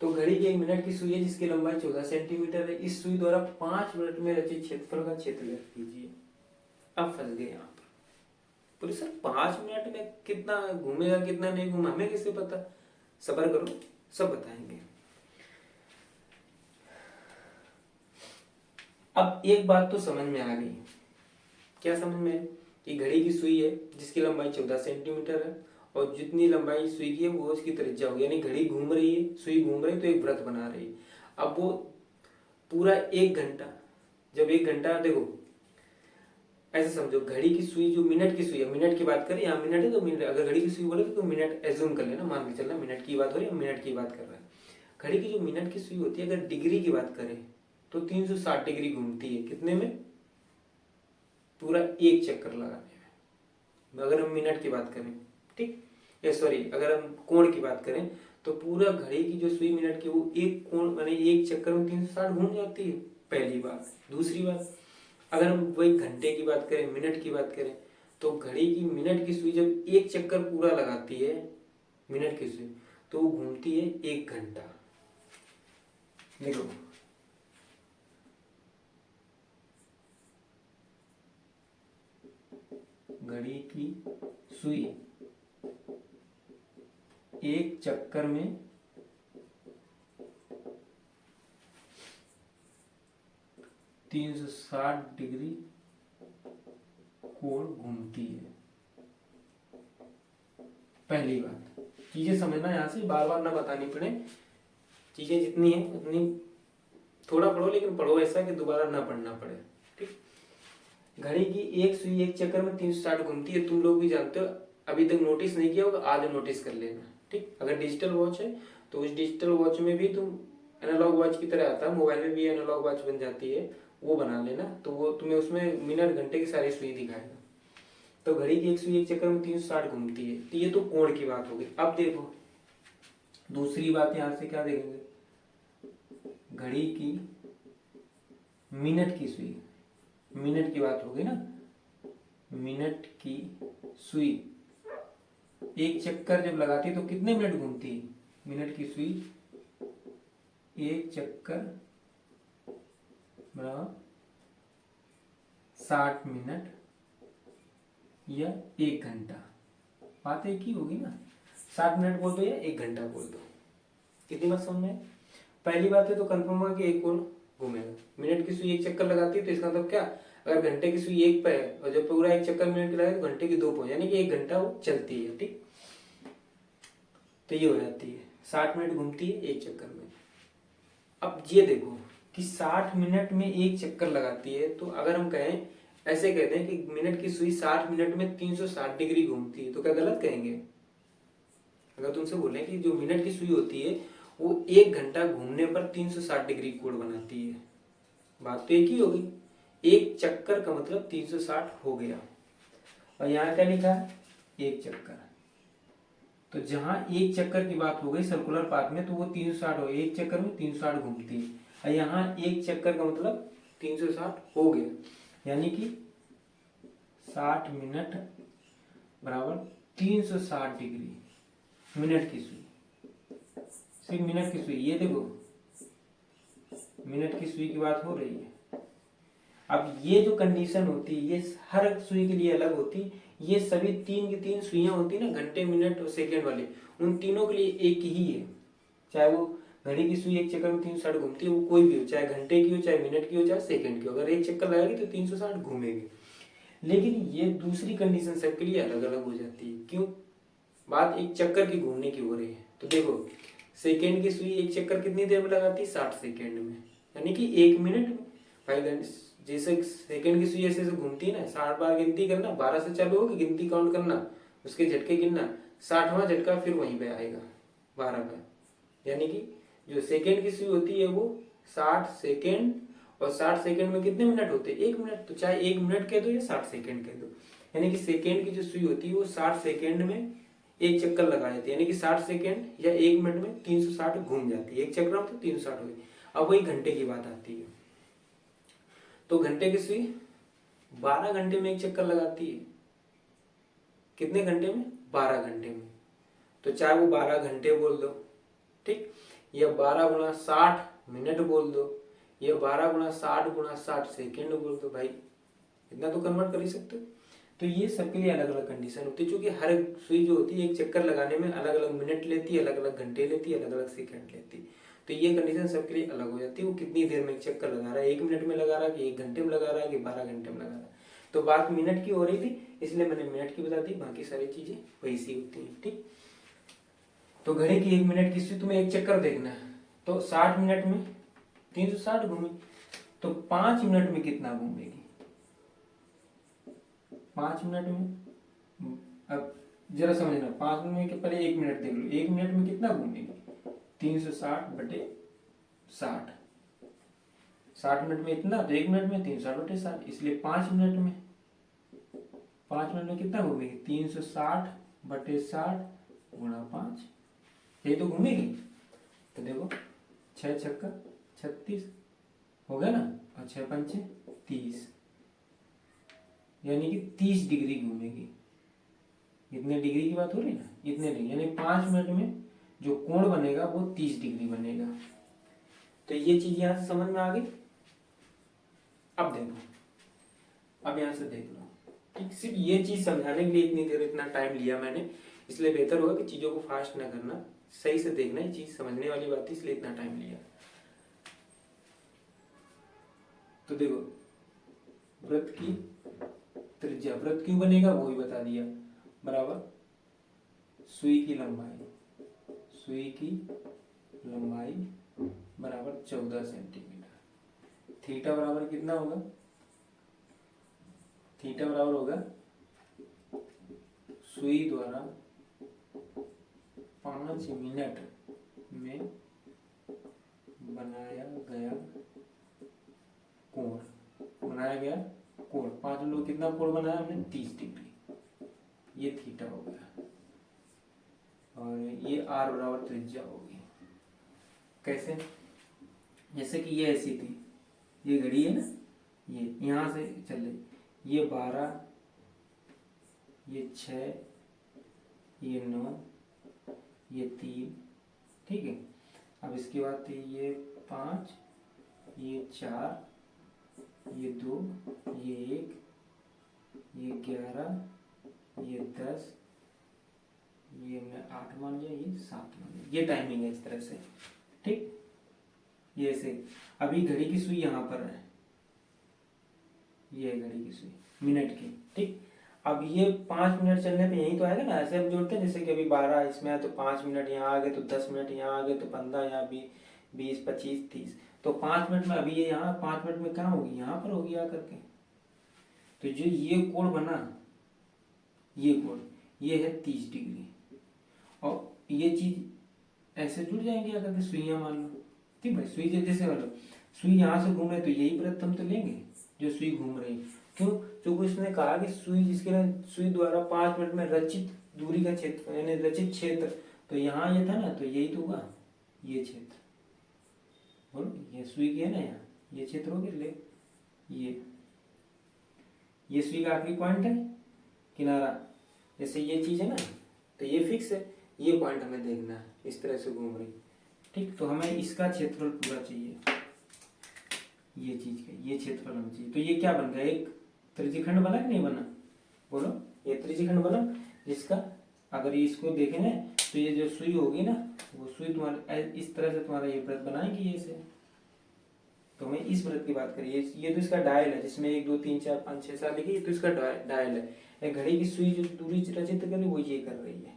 Speaker 1: तो घड़ी की 1 मिनट की सुई है जिसकी लंबाई 14 सेंटीमीटर है, इस सुई द्वारा 5 मिनट में रचित क्षेत्रफल का क्षेत्र व्यक्त कीजिए। अब फंस गए यहाँ पर, बोले सर 5 मिनट में कितना घूमेगा कितना नहीं घूमा हमें कैसे पता, सब्र करो सब बताएंगे। अब एक बात तो समझ में आ गई, क्या समझ में है कि घड़ी की सुई है जिसकी लंबाई 14 सेंटीमीटर है, और जितनी लंबाई सुई की है वो उसकी त्रिज्या होगी, यानी घड़ी घूम रही है, सुई घूम रही है तो एक वृत्त बना रही है। अब वो पूरा 1 घंटा, जब 1 घंटा, देखो ऐसे समझो, घड़ी की सुई जो मिनट की सुई है, मिनट की बात करें, यहाँ मिनट है तो मिनट, अगर घड़ी की सुई बोले तो मिनट एज्यूम कर लेना, मान के चलना मिनट की बात हो रही है, मिनट की बात कर रहा है। घड़ी की जो मिनट की सुई होती है अगर डिग्री की बात करें तो 360 डिग्री घूमती है, कितने में, पूरा एक चक्कर लगाने में, अगर हम मिनट की बात करें, ठीक, या सॉरी अगर हम कोण की बात करें तो पूरा घड़ी की जो सुई मिनट की वो एक कोण माने एक चक्कर में 360 घूम जाती है, पहली बात। दूसरी बात, अगर हम वही घंटे की बात करें, मिनट की बात करें, तो घड़ी की मिनट की सुई जब एक चक्कर पूरा लगाती है मिनट की सुई तो वो घूमती है 1 घंटा। देखो घड़ी की सुई एक चक्कर में 360 डिग्री कोण घूमती है। पहली बात, चीजें समझना, यहां से बार बार ना बतानी पड़े, चीजें जितनी है उतनी थोड़ा पढ़ो, लेकिन पढ़ो ऐसा कि दोबारा ना पढ़ना पड़े। ठीक, घड़ी की एक सुई एक चक्कर में 360 घूमती है, तुम लोग भी जानते हो, अभी तक नोटिस नहीं किया होगा, आज नोटिस कर लेना। ठीक, अगर डिजिटल वॉच है तो उस डिजिटल वॉच में भी तुम एनालॉग वॉच की तरह आता है, मोबाइल में भी एनालॉग वॉच बन जाती है, वो बना लेना, तो वो तुम्हें उसमें मिनट घंटे की सारी सुई दिखाएगा। तो घड़ी की एक सुई एक चक्कर में 360 घूमती है, तो ये तो कोण की बात हो गई। अब देखो दूसरी बात, यहां से क्या देखेंगे, घड़ी की मिनट की सुई, मिनट की बात होगी ना, मिनट की सुई एक चक्कर जब लगाती है तो कितने मिनट घूमती है, मिनट की सुई एक चक्कर बराबर 60 मिनट या 1 घंटा, बात एक ही होगी ना, 60 मिनट बोल दो या 1 घंटा बोल दो। कितनी बात समझ में? पहली बात है तो कंफर्म होगा कि एक कोण घूमेगा। मिनट की सुई एक चक्कर लगाती है तो इसका मतलब क्या, अगर घंटे की सुई एक पे है और जब पूरा एक चक्कर मिनट की लगाए तो घंटे की 2 पे, यानी कि 1 घंटा वो चलती है। ठीक, तो ये हो जाती है 60 मिनट घूमती है एक चक्कर में। अब ये देखो कि 60 मिनट में एक चक्कर लगाती है, तो अगर हम कहें, ऐसे कहते हैं कि मिनट की सुई 60 मिनट में 360 डिग्री घूमती है, तो क्या गलत कहेंगे? अगर तुमसे बोले कि जो मिनट की सुई होती है वो 1 घंटा घूमने पर 360 डिग्री कोण बनाती है, बात तो एक ही होगी, एक चक्कर का मतलब 360 हो गया। और यहाँ क्या लिखा है, एक चक्कर, तो जहां एक चक्कर की बात हो गई सर्कुलर पाथ में, तो वो 360 हो, एक चक्कर में 360 घूमती है, और यहाँ एक चक्कर का मतलब 360 हो गया, यानी कि 60 मिनट बराबर 360 डिग्री मिनट की सुई, सिर्फ मिनट की सुई, ये देखो मिनट की सुई की बात हो रही है। अब ये जो कंडीशन होती है ये हर सुई के लिए अलग होती, ये सभी 3 की 3 सुइयां होती ना, घंटे मिनट और सेकंड वाली, उन तीनों के लिए एक ही है, चाहे वो घड़ी की सुई एक चक्कर में 360 घूमती है, वो कोई भी हो, चाहे घंटे की हो, चाहे मिनट की हो, चाहे सेकंड की हो, अगर एक चक्कर लगाएगी तो 360 घूमेगी। लेकिन ये दूसरी कंडीशन सबके लिए अलग अलग हो जाती है। क्यों? बात एक चक्कर की घूमने की हो रही है। तो देखो सेकेंड की सुई एक चक्कर कितनी देर में लगाती है, 60 सेकेंड में, यानी कि 1 मिनट में। भाई जैसे सेकेंड की सुई ऐसे ऐसे घूमती है ना, 60 बार गिनती करना, 12 से चालू होगी गिनती काउंट करना, उसके झटके गिनना, 60वां झटका फिर वहीं पे आएगा 12 का, यानी कि जो सेकेंड की सुई होती है वो 60 सेकेंड, और 60 सेकेंड में कितने मिनट होते हैं, 1 मिनट, तो चाहे 1 मिनट कह दो या 60 सेकेंड कह दो, यानी कि सेकेंड की जो सुई होती है वो 60 सेकेंड में एक चक्कर लगा जाती है, यानी कि 60 सेकेंड या 1 मिनट में 360 घूम जाती है, एक चक्कर में तो 360 हो गई। अब वही घंटे की बात आती है, तो घंटे की सुई 12 घंटे में एक चक्कर लगाती है, कितने घंटे में, 12 घंटे में, तो चाहे वो 12 घंटे बोल दो, ठीक, या 12 गुणा 60 मिनट बोल दो, या 12 गुणा 60 गुणा 60 सेकेंड बोल दो, भाई इतना तो कन्वर्ट कर ही सकते हो। तो ये सबके लिए अलग अलग कंडीशन होती है, क्योंकि हर सुई जो होती है एक चक्कर लगाने में अलग अलग मिनट लेती है, अलग अलग घंटे लेती है, अलग अलग सेकंड लेती है, तो ये कंडीशन सबके लिए अलग हो जाती है। वो कितनी देर में एक चक्कर लगा रहा है, 1 मिनट में लगा रहा है कि 1 घंटे में लगा रहा है कि 12 घंटे में लगा रहा है। तो बात मिनट की हो रही थी इसलिए मैंने मिनट की बता दी, बाकी सारी चीजें वैसी होती है। ठीक, तो घड़ी की 1 मिनट की सुई तुम्हें एक चक्कर देखना है, तो 60 मिनट में 360 घूमी, तो 5 मिनट में कितना घूमेगी, 5 मिनट में, अब जरा समझना, 5 मिनट में पहले 1 मिनट देख लो, 1 मिनट में कितना घूमेगी, 360 बटे 60, 60 मिनट में इतना, तो 1 मिनट में 360 बटे 60, इसलिए 5 मिनट में, 5 मिनट में कितना घूमेगी, 360 बटे 60 गुणा 5, ये तो घूमेगी। तो देखो 6 छक्का 36 हो गया ना, और 6 पंचे 30, यानी कि 30 डिग्री घूमेगी। इतने डिग्री की बात हो रही है ना, इतने डिग्री, यानी 5 मिनट में जो कोण बनेगा वो 30 डिग्री बनेगा। तो ये चीज यहां से समझ में आ गई। अब देखो, अब यहां से देख लो, ठीक, सिर्फ ये चीज समझाने के लिए इतनी देर इतना टाइम लिया मैंने, इसलिए बेहतर होगा कि चीजों को फास्ट ना करना, सही से देखना, ये चीज समझने वाली बात है, इसलिए इतना टाइम लिया। तो देखो वृत्त की त्रिज्या, वृत्त क्यों बनेगा वो भी बता दिया, बराबर सुई की लंबाई, सुई की लंबाई बराबर 14 सेंटीमीटर। थीटा बराबर कितना होगा, थीटा बराबर होगा सुई द्वारा 5 मिनट में बनाया गया कोण, बनाया गया कोण, 5 लोग कितना कोण बनाया हमने, 30 डिग्री, ये थीटा हो गया, और ये आर बराबर त्रिज्या होगी। कैसे, जैसे कि ये ऐसी थी, ये घड़ी है ना, ये यहां से चल रही, ये 12, ये 6, ये 9, ये 3, ठीक है। अब इसके बाद थी ये 5, ये 4, ये 2, ये 1, ये 11, ये 10, ये मैं 8 मान लिया, ये 7 मान लिया, ये टाइमिंग है इस तरह से, ठीक। ये ऐसे, अभी घड़ी की सुई यहाँ पर है, ये है घड़ी की सुई मिनट की, ठीक। अब ये 5 मिनट चलने पे यही तो आएगा ना, ऐसे हम जोड़ते हैं, जैसे कि अभी 12 इसमें है तो 5 मिनट यहाँ आ गए, तो 10 मिनट यहाँ आ गए, तो 15 यहाँ, 20, 25, 30, तो 5 मिनट में, अभी ये यहाँ 5 मिनट में कहाँ होगी, यहाँ पर होगी आकर के। तो जो ये कोण बना, ये कोण, ये है 30 डिग्री, और ये चीज ऐसे जुड़ जाएंगे आकर के, सुइयां मान लो, ठीक भाई, सुई जैसे मान लो, सुई यहाँ से घूम रहे तो यही वृत्त हम तो लेंगे जो सुई घूम रही, क्यों, क्योंकि उसने कहा कि सुई, जिसके सुई द्वारा 5 मिनट में रचित दूरी का क्षेत्र, यानी रचित क्षेत्र, तो यहाँ ये था ना, तो यही तो हुआ ये क्षेत्र, बोलो, ये सुई की है ना, यहाँ ये क्षेत्र हो गया, ले ये सुई का आखिरी पॉइंट है किनारा, जैसे ये चीज है ना, तो ये फिक्स है, ये पॉइंट हमें देखना है, इस तरह से घूम रही, ठीक। तो हमें इसका क्षेत्रफल पूरा चाहिए, ये चीज का ये क्षेत्रफल हमें चाहिए, तो ये क्या बन गया, एक त्रिज्यखंड बना कि नहीं बना, बोलो, ये त्रिज्यखंड बना, जिसका अगर ये इसको देखें ना, तो ये जो सुई होगी ना, वो सुई तुम्हारे इस तरह से तुम्हारा ये वृत्त बनाएगी, ये से, तो हमें इस वृत्त की बात करिए, ये तो इसका डायल है, जिसमें 1 2 3 4 5 6 7 लिखी, तो इसका डायल है, घड़ी की सुई जो दूरी रचित कर रही, वो ये कर रही है,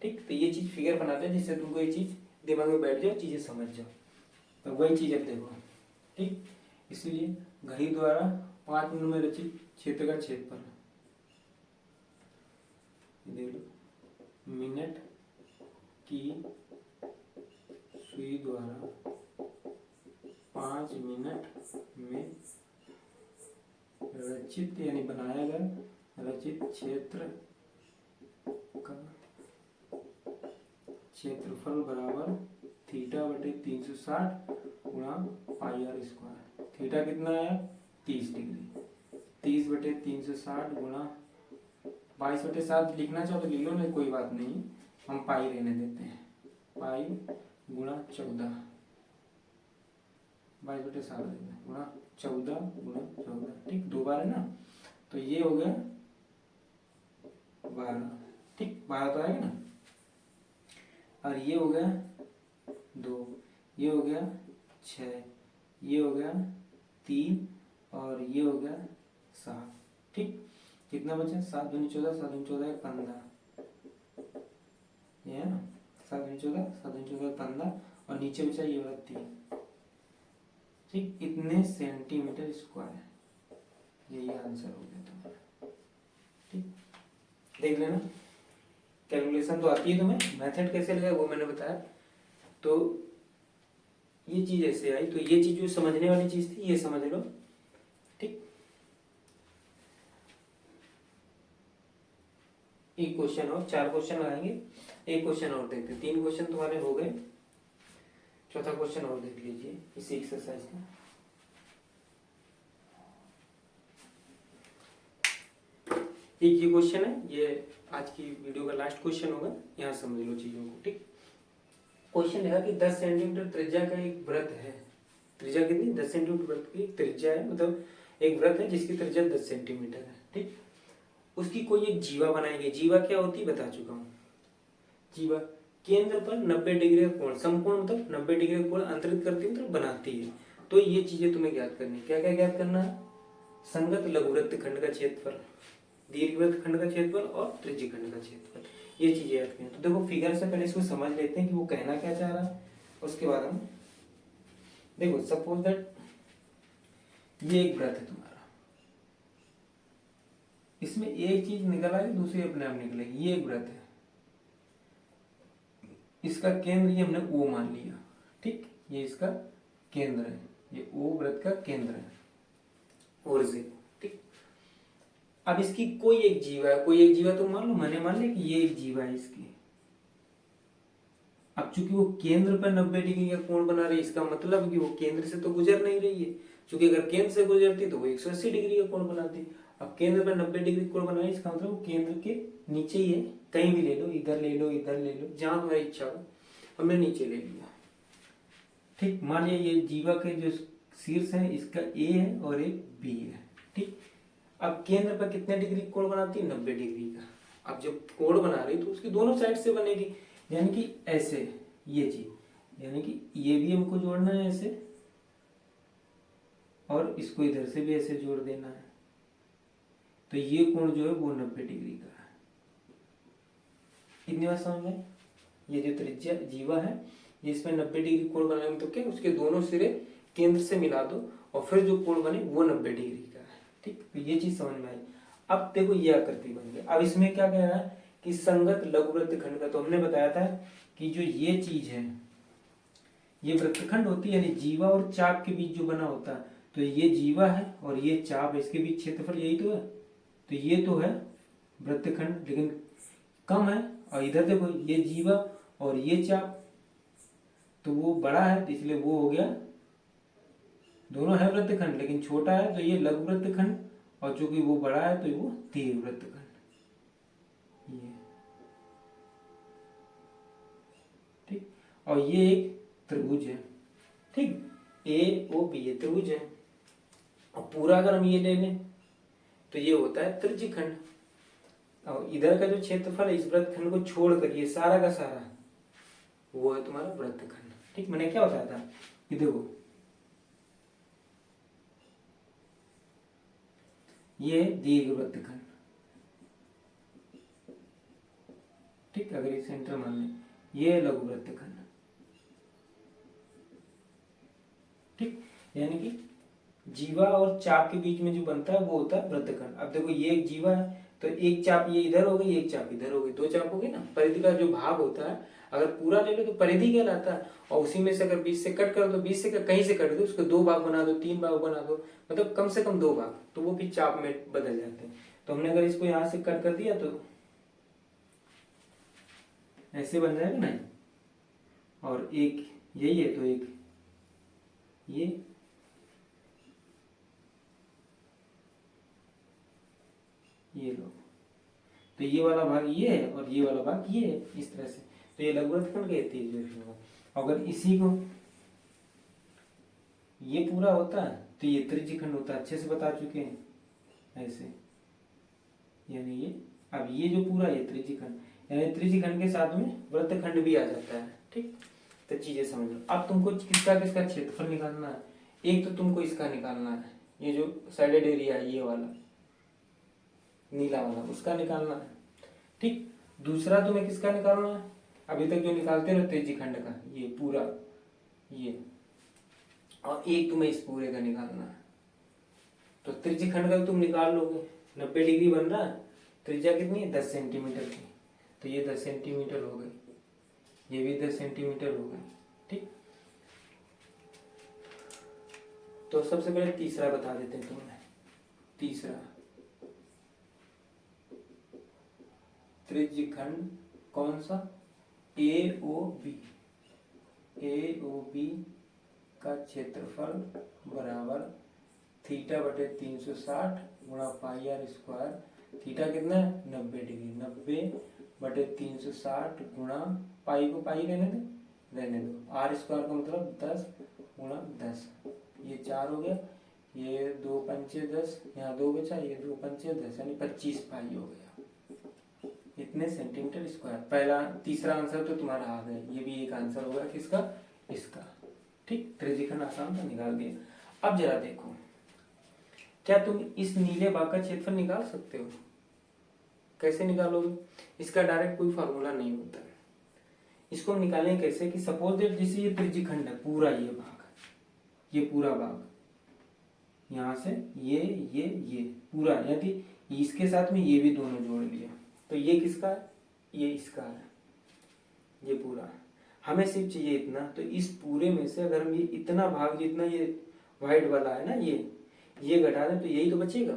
Speaker 1: ठीक। तो ये चीज फिगर बनाते हैं, जिससे तुमको ये चीज दिमाग में बैठ जाओ, चीजें समझ जाओ, तो वही चीज अब देखो, ठीक। इसलिए घड़ी द्वारा 5 मिनट में रचित क्षेत्र का क्षेत्रफल, देख लो, मिनट की सुई द्वारा 5 मिनट में रचित, यानी बनाया गया रचित क्षेत्र का क्षेत्रफल बराबर थीटा बटे 360 गुणा पाई आर स्क्वायर। थीटा कितना है, 30 डिग्री, 30 बटे 360 गुणा 22 बटे 7 लिखना चाहो तो लिख लो, नहीं कोई बात नहीं, हम पाई रहने देते हैं, पाई गुणा 14, 22 बटे 7 गुणा 14 गुणा 14, ठीक, 2 बार है ना, तो ये हो गया 12, ठीक, 12 तो आएगा ना, और ये हो गया 2, ये हो गया 6, ये हो गया 3, और ये हो गया 7, ठीक। कितना बचा, 7 दूनी 14, 7 दूनी 14 15, ये है ना, 7 दूनी 14, 7 दूनी 14 15, और नीचे बचा ये वाला 3, ठीक। इतने सेंटीमीटर स्क्वायर, यही आंसर हो गया तुम्हारा, ठीक। देख लेना, कैलकुलेशन तो आती है तुम्हें, मेथड कैसे लगा वो मैंने बताया, तो ये चीज ऐसे आई, तो ये चीज जो समझने वाली चीज थी, ये समझ लो, ठीक। एक क्वेश्चन और, 4 क्वेश्चन आएंगे, एक क्वेश्चन और देखते हैं, 3 क्वेश्चन तुम्हारे हो गए, चौथा क्वेश्चन और देख लीजिए इसी एक्सरसाइज का। एक ये क्वेश्चन है, ये आज की वीडियो का लास्ट क्वेश्चन होगा, यहाँ समझ लो चीजों को, ठीक। क्वेश्चन है कि 10 सेंटीमीटर त्रिज्या का एक वृत्त है, त्रिज्या कितनी, 10 सेंटीमीटर वृत्त की त्रिज्या है, मतलब एक वृत्त है जिसकी त्रिज्या 10 सेंटीमीटर है, ठीक। उसकी कोई एक जीवा बनाएंगे। जीवा क्या होती है बता चुका हूँ। जीवा केंद्र पर 90 डिग्री का कोण, समकोण मतलब 90 डिग्री का कोण अंतरित करती है, मतलब बनाती है। तो ये चीजें तुम्हें ज्ञात करनी। क्या क्या ज्ञात करना है? संगत लघुवृत्त खंड का क्षेत्रफल, दीर्घवृत्त खंड का क्षेत्रफल और त्रिज्यीय खंड का क्षेत्रफल, ये चीजें याद करनी। तो देखो फिगर से पहले इसको समझ लेते हैं कि वो कहना क्या चाह रहा है, उसके बाद हम देखो सपोज दैट ये एक व्रत है तुम्हारा, इसमें एक चीज निकल आई दूसरी अपने आप निकलेगी। ये एक व्रत है, इसका केंद्र ये हमने O मान लिया, ठीक, ये इसका केंद्र है, ये O व्रत का केंद्र है और से, ठीक। अब इसकी कोई एक जीवा है, कोई एक जीवा तो मान लो, मैंने मान लिया कि ये एक जीवा है इसकी। अब चूंकि वो केंद्र पर 90 डिग्री का कोण बना रही है, इसका मतलब कि वो केंद्र से तो गुजर नहीं रही है, क्योंकि अगर केंद्र से गुजरती तो वो 180 डिग्री का कोण बनाती। अब केंद्र पर 90 डिग्री कोण बना रही है, इसका मतलब वो केंद्र के नीचे ही है, कहीं भी ले लो, इधर ले लो, इधर ले लो, जहां तुम्हारी इच्छा हो। हमने नीचे ले लिया, ठीक। मान लिया ये जीवा के जो शीर्ष है इसका ए है और एक बी है, ठीक। अब केंद्र पर कितने डिग्री कोण बनाती है? 90 डिग्री का। अब जब कोण बना रही तो उसकी दोनों साइड से बनेगी, यानी कि ऐसे, ये चीज, यानी कि ये भी हमको जोड़ना है ऐसे और इसको इधर से भी ऐसे जोड़ देना है। तो ये कोण जो है वो 90 डिग्री का है। इतनी बात समझ में? ये जो त्रिज्या जीवा है ये इसमें 90 डिग्री कोण बनाएंगे, तो क्या उसके दोनों सिरे केंद्र से मिला दो और फिर जो कोण बने वो 90 डिग्री का है, ठीक। तो ये चीज समझ में आई। अब देखो ये आकृति बन गई। अब इसमें क्या कह रहा है कि संगत लघुवृत्त खंड का, तो हमने बताया था कि जो ये चीज है ये वृत्तखंड होती है, यानी जीवा और चाप के बीच जो बना होता है। तो ये जीवा है और ये चाप है, इसके बीच क्षेत्रफल यही तो है। तो ये तो है वृत्तखंड, लेकिन कम है। और इधर देखो ये जीवा और ये चाप, तो वो बड़ा है तो इसलिए वो हो गया, दोनों है वृत्तखंड लेकिन छोटा है तो ये लघु वृत्तखंड, और चूंकि वो बड़ा है तो वो दीर्घ वृत्तखंड। ये ठीक, और ये एक त्रिभुज है, ठीक, ए ओ बी ये त्रिभुज है। और पूरा अगर हम ये ले लें तो ये होता है त्रिज्यीय खंड। और इधर का जो क्षेत्रफल है इस वृत्तखंड को छोड़कर ये सारा का सारा वो है तुम्हारा वृत्तखंड, ठीक। मैंने क्या बताया था कि देखो ये दीर्घ वृत्तखंड, ठीक। अगर ये सेंटर मान लें ये लघु वृत्तखंड, ठीक। यानी कि जीवा और चाप के बीच में जो बनता है वो होता है वृत्तखंड। अब देखो ये एक जीवा है तो एक चाप ये इधर हो गई, एक चाप इधर हो गई, दो चाप हो गई ना। परिधि का जो भाग होता है अगर पूरा ले लो तो परिधि कहलाता है, और उसी में से अगर बीच से कट करो तो बीच से कहीं से कट दो, उसको दो भाग बना दो, तीन भाग बना दो, मतलब कम से कम दो भाग, तो वो भी चाप में बदल जाते हैं। तो हमने अगर इसको यहाँ से कट कर दिया तो ऐसे बन जाएगा ना, और एक यही है तो एक ये लो, तो ये वाला भाग ये है और ये वाला भाग ये है, इस तरह से। तो ये लघु वृत्तखंड कहती है। अगर इसी को ये पूरा होता है तो ये त्रिज्यीय खंड होता है, अच्छे से बता चुके हैं ऐसे, यानी ये अब ये जो पूरा ये त्रिज्यीय खंड, यानी त्रिज्यीय खंड के साथ में वृत्तखंड भी आ जाता है, ठीक। तो चीजें समझ लो। अब तुमको किसका किसका क्षेत्रफल निकालना है। एक तो तुमको इसका निकालना है, ये जो साइडेड एरिया है ये वाला नीला वाला, उसका निकालना है, ठीक। दूसरा तुम्हें किसका निकालना है, अभी तक जो निकालते रहो त्रिज्यीय खंड का ये पूरा ये, और एक तुम्हें इस पूरे का निकालना है। तो त्रिज्यीय खंड का तुम निकाल लोगे, 90 डिग्री बन रहा है, त्रिज्या कितनी है 10 सेंटीमीटर की, तो ये 10 सेंटीमीटर हो गई, ये भी 10 सेंटीमीटर हो गई, ठीक। तो सबसे पहले तीसरा बता देते हैं तुम्हें। तीसरा त्रिज्यीय खंड कौन सा, ए ओ बी का क्षेत्रफल बराबर थीटा बटे 360 गुणा पाई आर स्क्वायर। थीटा कितना है 90 डिग्री, 90 बटे 360 गुणा पाई को पाई रहने दो, आर स्क्वायर का मतलब 10 गुणा 10, ये 4 हो गया, ये 2 पंचे 10, यहाँ 2 बचा, ये 2 पंचे 10 यानी 25 पाई हो गया, इतने सेंटीमीटर स्क्वायर। पहला तीसरा आंसर तो तुम्हारा आ गया, ये भी एक आंसर होगा किसका, इसका। ठीक, त्रिज्यखंड आसान था, निकाल दिया। अब जरा देखो, क्या तुम इस नीले बाग का क्षेत्रफल निकाल सकते हो? कैसे निकालोगे? इसका डायरेक्ट कोई फार्मूला नहीं होता है। इसको हम निकालेंगे कैसे कि सपोज दैट जैसे ये त्रिज्यखंड है पूरा, ये भाग, ये पूरा भाग, यहाँ से ये पूरा, यदि इसके साथ में ये भी दोनों जोड़ लिया तो ये किसका है, ये इसका है, ये पूरा। हमें सिर्फ चाहिए इतना, तो इस पूरे में से अगर हम ये इतना भाग जितना ये व्हाइट वाला है ना, ये घटा दें तो यही तो बचेगा।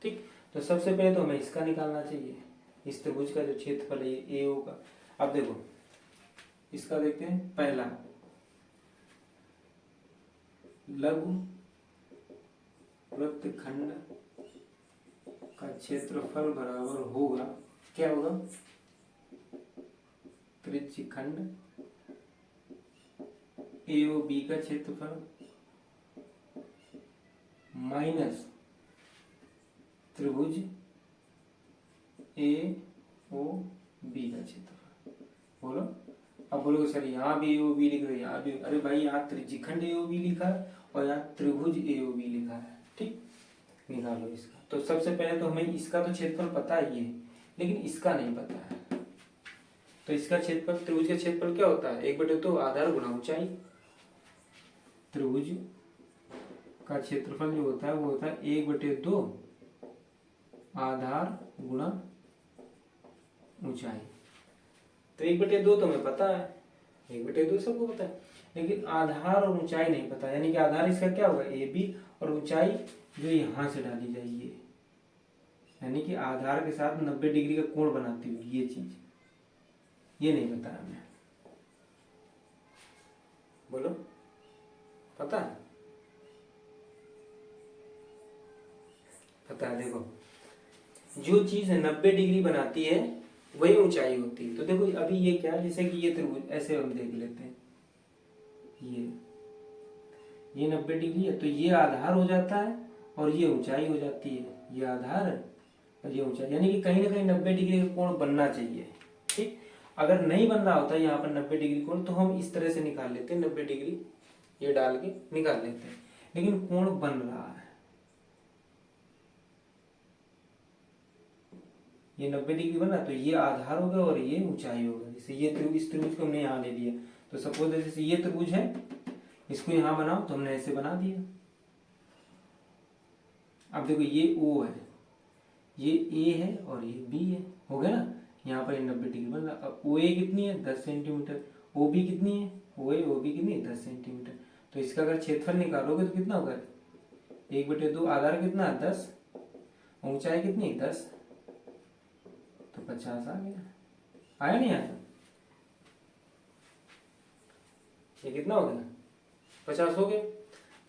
Speaker 1: ठीक, तो सबसे पहले तो हमें इसका निकालना चाहिए, इस त्रिभुज का जो क्षेत्रफल है ये ए होगा। अब देखो इसका देखते हैं, पहला लघु वृत्तखंड का क्षेत्रफल बराबर होगा, क्या होगा, त्रिज्यखंड ए ओ बी का क्षेत्रफल माइनस त्रिभुज ए ओ बी का क्षेत्रफल। बोलो, अब बोलोगे सर यहाँ भी ए ओ बी लिख रहे, यहाँ भी, अरे भाई यहाँ त्रिज्यखंड ए ओ बी लिखा है और यहाँ त्रिभुज ए ओ बी लिखा है। ठीक, निकालो इसका। तो सबसे पहले तो हमें इसका तो क्षेत्रफल पता ही है, लेकिन इसका नहीं पता है। तो इसका क्षेत्रफल, त्रिभुज का क्षेत्रफल क्या होता है, 1/2 आधार गुणा ऊंचाई। त्रिभुज का क्षेत्रफल जो होता है वो होता है 1/2 आधार गुणा ऊंचाई। तो 1/2 तो हमें पता है, 1/2 सबको पता है, लेकिन आधार और ऊंचाई नहीं पता। यानी कि आधार इसका क्या होगा, ए बी, और ऊंचाई जो यहां से डाली जाएगी, यानी कि आधार के साथ 90 डिग्री का कोण बनाती हुई ये चीज, ये नहीं पता हमें। बोलो, पता है? पता है। देखो जो चीज 90 डिग्री बनाती है वही ऊंचाई होती है। तो देखो अभी ये क्या, जैसे कि ये त्रिभुज ऐसे हम देख लेते हैं, ये 90 डिग्री है, तो ये आधार हो जाता है और ये ऊंचाई हो जाती है, ये आधार और ये ऊंचाई, यानी कि कहीं ना कहीं 90 डिग्री का कोण बनना चाहिए। ठीक, अगर नहीं बन रहा होता यहाँ पर 90 डिग्री कोण तो हम इस तरह से निकाल लेते हैं, 90 डिग्री ये डाल के निकाल लेते हैं, लेकिन कोण बन रहा है, ये 90 डिग्री बना, तो ये आधार होगा और ये ऊंचाई होगा। जैसे ये त्रिभुज, इस त्रिभुज को हमने यहाँ ले लिया, तो सपोज जैसे ये त्रिभुज है, इसको यहाँ बनाओ तो हमने ऐसे बना दिया। अब देखो ये O है, ये A है और ये B है, हो गया ना, यहाँ पर 90 डिग्री बन रहा। अब OA कितनी है, 10 सेंटीमीटर, OB कितनी है, OA OB कितनी है, 10 सेंटीमीटर। तो इसका अगर क्षेत्रफल निकालोगे तो कितना होगा, 1/2, आधार कितना है 10, ऊंचाई कितनी 10, तो 50 आ गया। आया नहीं आया, ये कितना हो गया, 50 हो गया।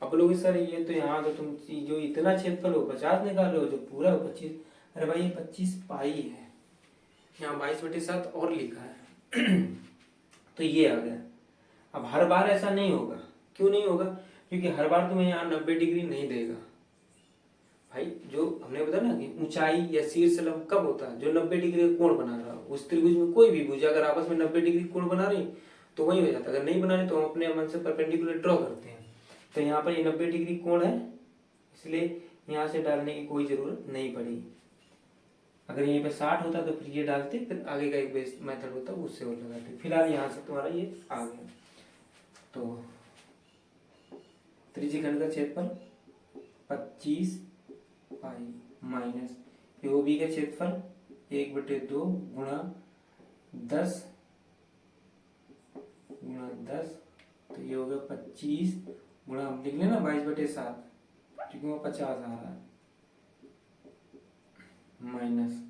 Speaker 1: अब लोग सर ये तो यहाँ तो तुम जो इतना क्षेत्रफल हो 50 निकाल रहे हो, जो पूरा 25, अरे भाई ये 25 पाई है, यहाँ 22/7 और लिखा है तो ये आ गया। अब हर बार ऐसा नहीं होगा, क्यों नहीं होगा, क्योंकि हर बार तुम्हें यहाँ 90 डिग्री नहीं देगा भाई। जो हमने बताया ना कि ऊंचाई या शीर्ष लंब कब होता है, जो 90 डिग्री का कोण बना रहा हो। उस त्रिभुज में कोई भी भुज अगर आपस में 90 डिग्री कोण बना रही तो वही हो जाता है, अगर नहीं बना रही तो हम अपने मन से परपेंडिकुलर ड्रॉ करते हैं। तो यहाँ पर ये 90 डिग्री कोण है, इसलिए यहाँ से डालने की कोई जरूरत नहीं पड़ी। अगर यहीं पे 60 होता तो फिर ये डालते, फिर आगे का एक बेस्ट मेथड होता उससे और लगाते। फिलहाल यहाँ से तुम्हारा ये आ गया। तो त्रिज्यखंड का क्षेत्रफल 25 पाई माइनस एओबी का क्षेत्रफल 1/2 गुणा 10 गुणा 10, तो ये होगा 25 गुणा, हम लिख लेना 22/7 क्योंकि वो 50 आ रहा है, माइनस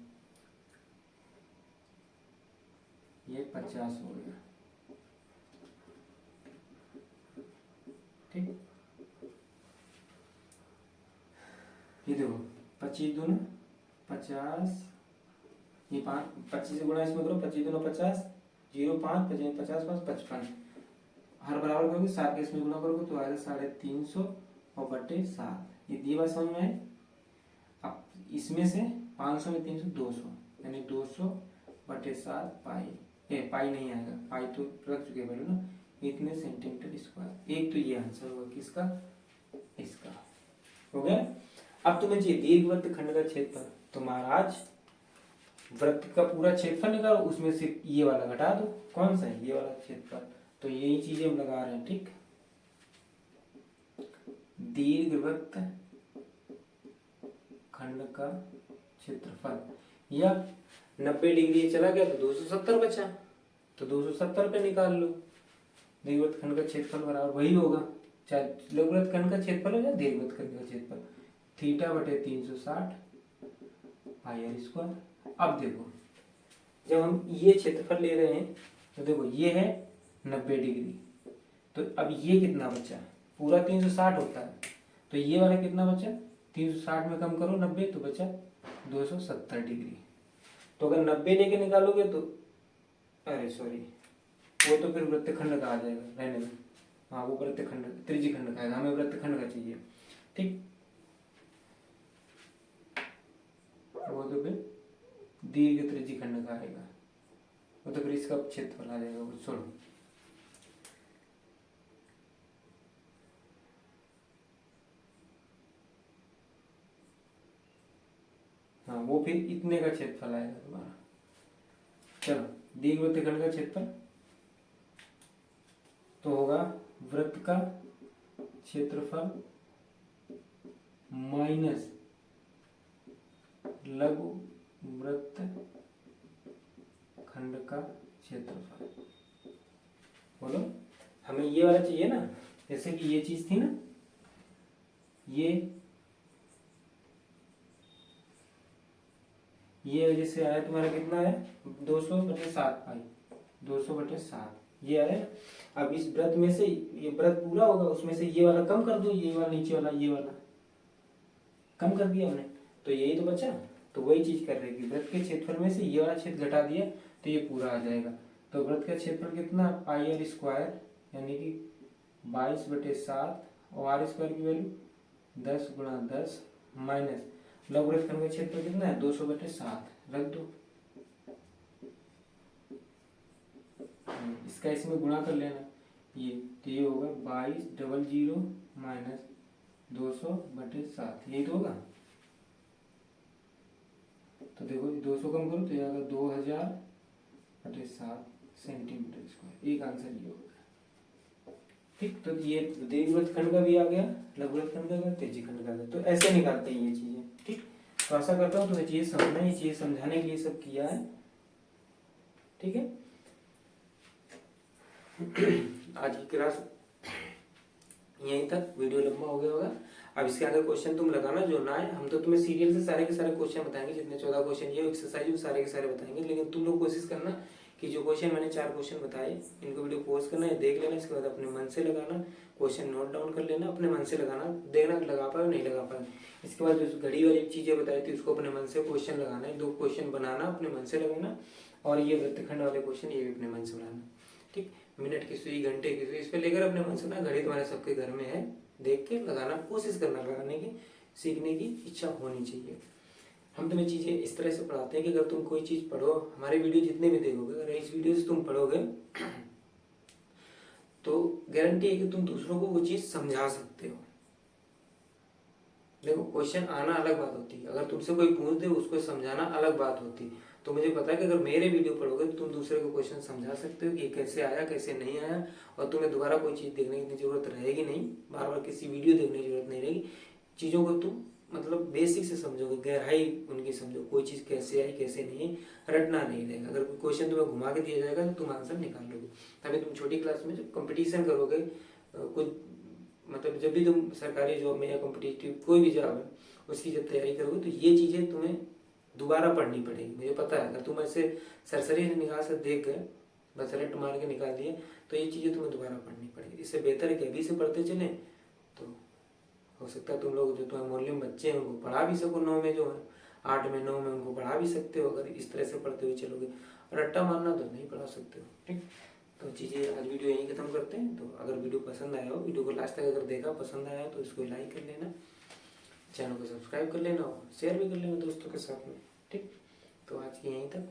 Speaker 1: ये 50 हो गया। ठीक, ये देखो 25 दूना 50, ये 25 से गुणा इसमें करो, 25 दूना 50, 0 5 50 5 55, हर बराबर करोगे 7 के इसमें गुणा करोगे तो आएगा 350 और बटे 7। ये बात समझ में है। अब इसमें से 500 में 300 200, यानी 200 बटे 7 पाई। पाई नहीं आएगा, पाई तो रख चुके पहले ना, इतने सेंटीमीटर स्क्वायर। एक तो ये आंसर होगा किसका, इसका हो गया। अब तुम्हें चाहिए दीर्घवृत्त खंड का क्षेत्रफल। तो महाराज वृत्त का पूरा क्षेत्रफल निकालो, उसमें से ये वाला घटा दो। कौन सा है, ये वाला क्षेत्रफल। तो यही चीजें हम लगा रहे हैं, ठीक। दीर्घवृत्त खंड का क्षेत्रफल, या 90 डिग्री चला गया तो 270 बचा, तो 270 पे निकाल लो। दीर्घवृत्त खंड का क्षेत्रफल बराबर वही होगा, चाहे लघुवृत्त खंड का क्षेत्रफल हो या दीर्घवृत्त खंड का क्षेत्रफल, थीटा बटे 360 पाई आर स्क्वायर। अब देखो जब हम ये क्षेत्रफल ले रहे हैं तो देखो ये है 90 डिग्री, तो अब ये कितना बचा, पूरा 360 होता है, तो ये वाला कितना बचा, 360 में कम करो 90 तो बचा 270 डिग्री। तो अगर 90 लेके निकालोगे तो अरे सॉरी, वो तो फिर वृत्तखंड का आ जाएगा, रहने में। हाँ वो वृत्तखंड त्रिज्यी खंड का आएगा, हमें वृत्तखंड का चाहिए, ठीक। वो तो फिर दीर्घ त्रिज्यी खंड का आएगा, वो तो फिर इसका क्षेत्रफल आ जाएगा। वो छोड़ो, हाँ वो फिर इतने का क्षेत्रफल आएगा तुम्हारा। चलो दीर्घवृत्त खंड का क्षेत्रफल तो होगा वृत्त का क्षेत्रफल माइनस लघु वृत्त खंड का क्षेत्रफल। बोलो, हमें ये वाला चाहिए ना, जैसे कि ये चीज थी ना, ये वजह से आया तुम्हारा कितना है 200 बटे 7 पाई, 200 बटे 7 ये आया। अब इस वृत्त में से ये वृत्त पूरा होगा, उसमें से ये वाला कम कर दो, ये वाला नीचे वाला, ये वाला कम कर दिया हमने, तो यही तो बचा। तो वही चीज कर रहे हैं, वृत्त के क्षेत्रफल में से ये वाला क्षेत्र घटा दिया तो ये पूरा आ जाएगा। तो वृत्त का क्षेत्रफल कितना, पाई आर स्क्वायर, यानी कि 22 बटे 7, और आर स्क्वायर की वैल्यू 10 गुणा 10 माइनस लघुवृत्त खंड का क्षेत्रफल कितना है 200 बटे 7, रख दो। इसका इसमें गुणा कर लेना, ये तो ये होगा 2200 माइनस 200 बटे 7, यही तो होगा। तो देखो 200 कम करो तो ये आएगा 2000 बटे 7 सेंटीमीटर स्क्वायर, एक आंसर ये होगा, ठीक। तो ये दीर्घवृत्त खंड का भी आ गया, लघुवृत्त खंड का, त्रिज्यी खंड का आ गया। तो ऐसे निकालते हैं ये चीजें, ठीक। तो आशा करता हूँ तुम्हें चीजें समझना, ये चीजें समझाने के लिए सब किया है, ठीक है। आज की क्लास यहीं तक, वीडियो लंबा हो गया होगा। अब इसके आगे क्वेश्चन तुम लगाना, जो ना है हम तो तुम्हें सीरियल से सारे के सारे क्वेश्चन बताएंगे, जितने 14 क्वेश्चन ये एक्सरसाइज वो सारे के सारे बताएंगे। लेकिन तुम लोग कोशिश करना कि जो क्वेश्चन मैंने 4 क्वेश्चन बताए इनको वीडियो पॉज करना है, देख लेना, इसके बाद अपने मन से लगाना, क्वेश्चन नोट डाउन कर लेना, अपने मन से लगाना, देखना लगा पाए नहीं लगा पाए। इसके बाद जो घड़ी वाली चीजें बताई थी उसको अपने मन से क्वेश्चन लगाना है, 2 क्वेश्चन बनाना, अपने मन से लगाना, और ये वृत्तखंड वाले क्वेश्चन ये भी अपने मन से बनाना, ठीक। मिनट की सुई, घंटे की सुई, इस पे लेकर अपने मन से ना, घड़ी तुम्हारे सबके घर में है, देख के लगाना, कोशिश करना लगाने की, सीखने की इच्छा होनी चाहिए। हम तुम्हें चीजें इस तरह से पढ़ाते हैं कि अगर तुम कोई चीज पढ़ो, हमारे वीडियो जितने भी देखोगे, अगर इस वीडियो से तुम पढ़ोगे तो गारंटी है कि तुम दूसरों को वो चीज समझा सकते हो। देखो क्वेश्चन आना अलग बात होती है, अगर तुमसे कोई पूछ दे उसको समझाना अलग बात होती है। तो मुझे पता है कि अगर मेरे वीडियो पढ़ोगे तो तुम दूसरे को क्वेश्चन समझा सकते हो कि कैसे आया कैसे नहीं आया, और तुम्हें दोबारा कोई चीज देखने की जरूरत रहेगी नहीं, बार बार किसी वीडियो देखने की जरूरत नहीं रहेगी। चीजों को तुम मतलब बेसिक से समझोगे, गहराई उनकी समझो, कोई चीज कैसे आई कैसे नहीं, रटना नहीं रहेगा। अगर कोई क्वेश्चन तुम्हें घुमा के दिया जाएगा तो तुम आंसर निकाल लोगे। तभी तुम छोटी क्लास में जब कंपटीशन करोगे, कुछ मतलब जब भी तुम सरकारी जॉब में या कॉम्पिटिटिव कोई भी जॉब है उसकी जब तैयारी करोगे तो ये चीजें तुम्हें दोबारा पढ़नी पड़ेगी। मुझे पता है अगर तुम ऐसे सरसरी निगाह से देख गए, बस रट मार के निकाल दिए, तो ये चीजें तुम्हें दोबारा पढ़नी पड़ेगी। इससे बेहतर है कि अभी से पढ़ते चले, तो हो सकता है तुम लोग जो तुम्हारे मोहल्ले में बच्चे हैं उनको पढ़ा भी सको, 9 में जो है 8 में 9 में उनको पढ़ा भी सकते हो, अगर इस तरह से पढ़ते हुए चलोगे। रट्टा मारना तो नहीं पढ़ा सकते हो, ठीक। तो चीज़ें आज वीडियो यहीं खत्म करते हैं। तो अगर वीडियो पसंद आया हो, वीडियो को लास्ट तक अगर देखा पसंद आया तो इसको लाइक कर लेना, चैनल को सब्सक्राइब कर लेना और शेयर भी कर लेना दोस्तों के साथ में। ठीक, तो आज की यहीं तक।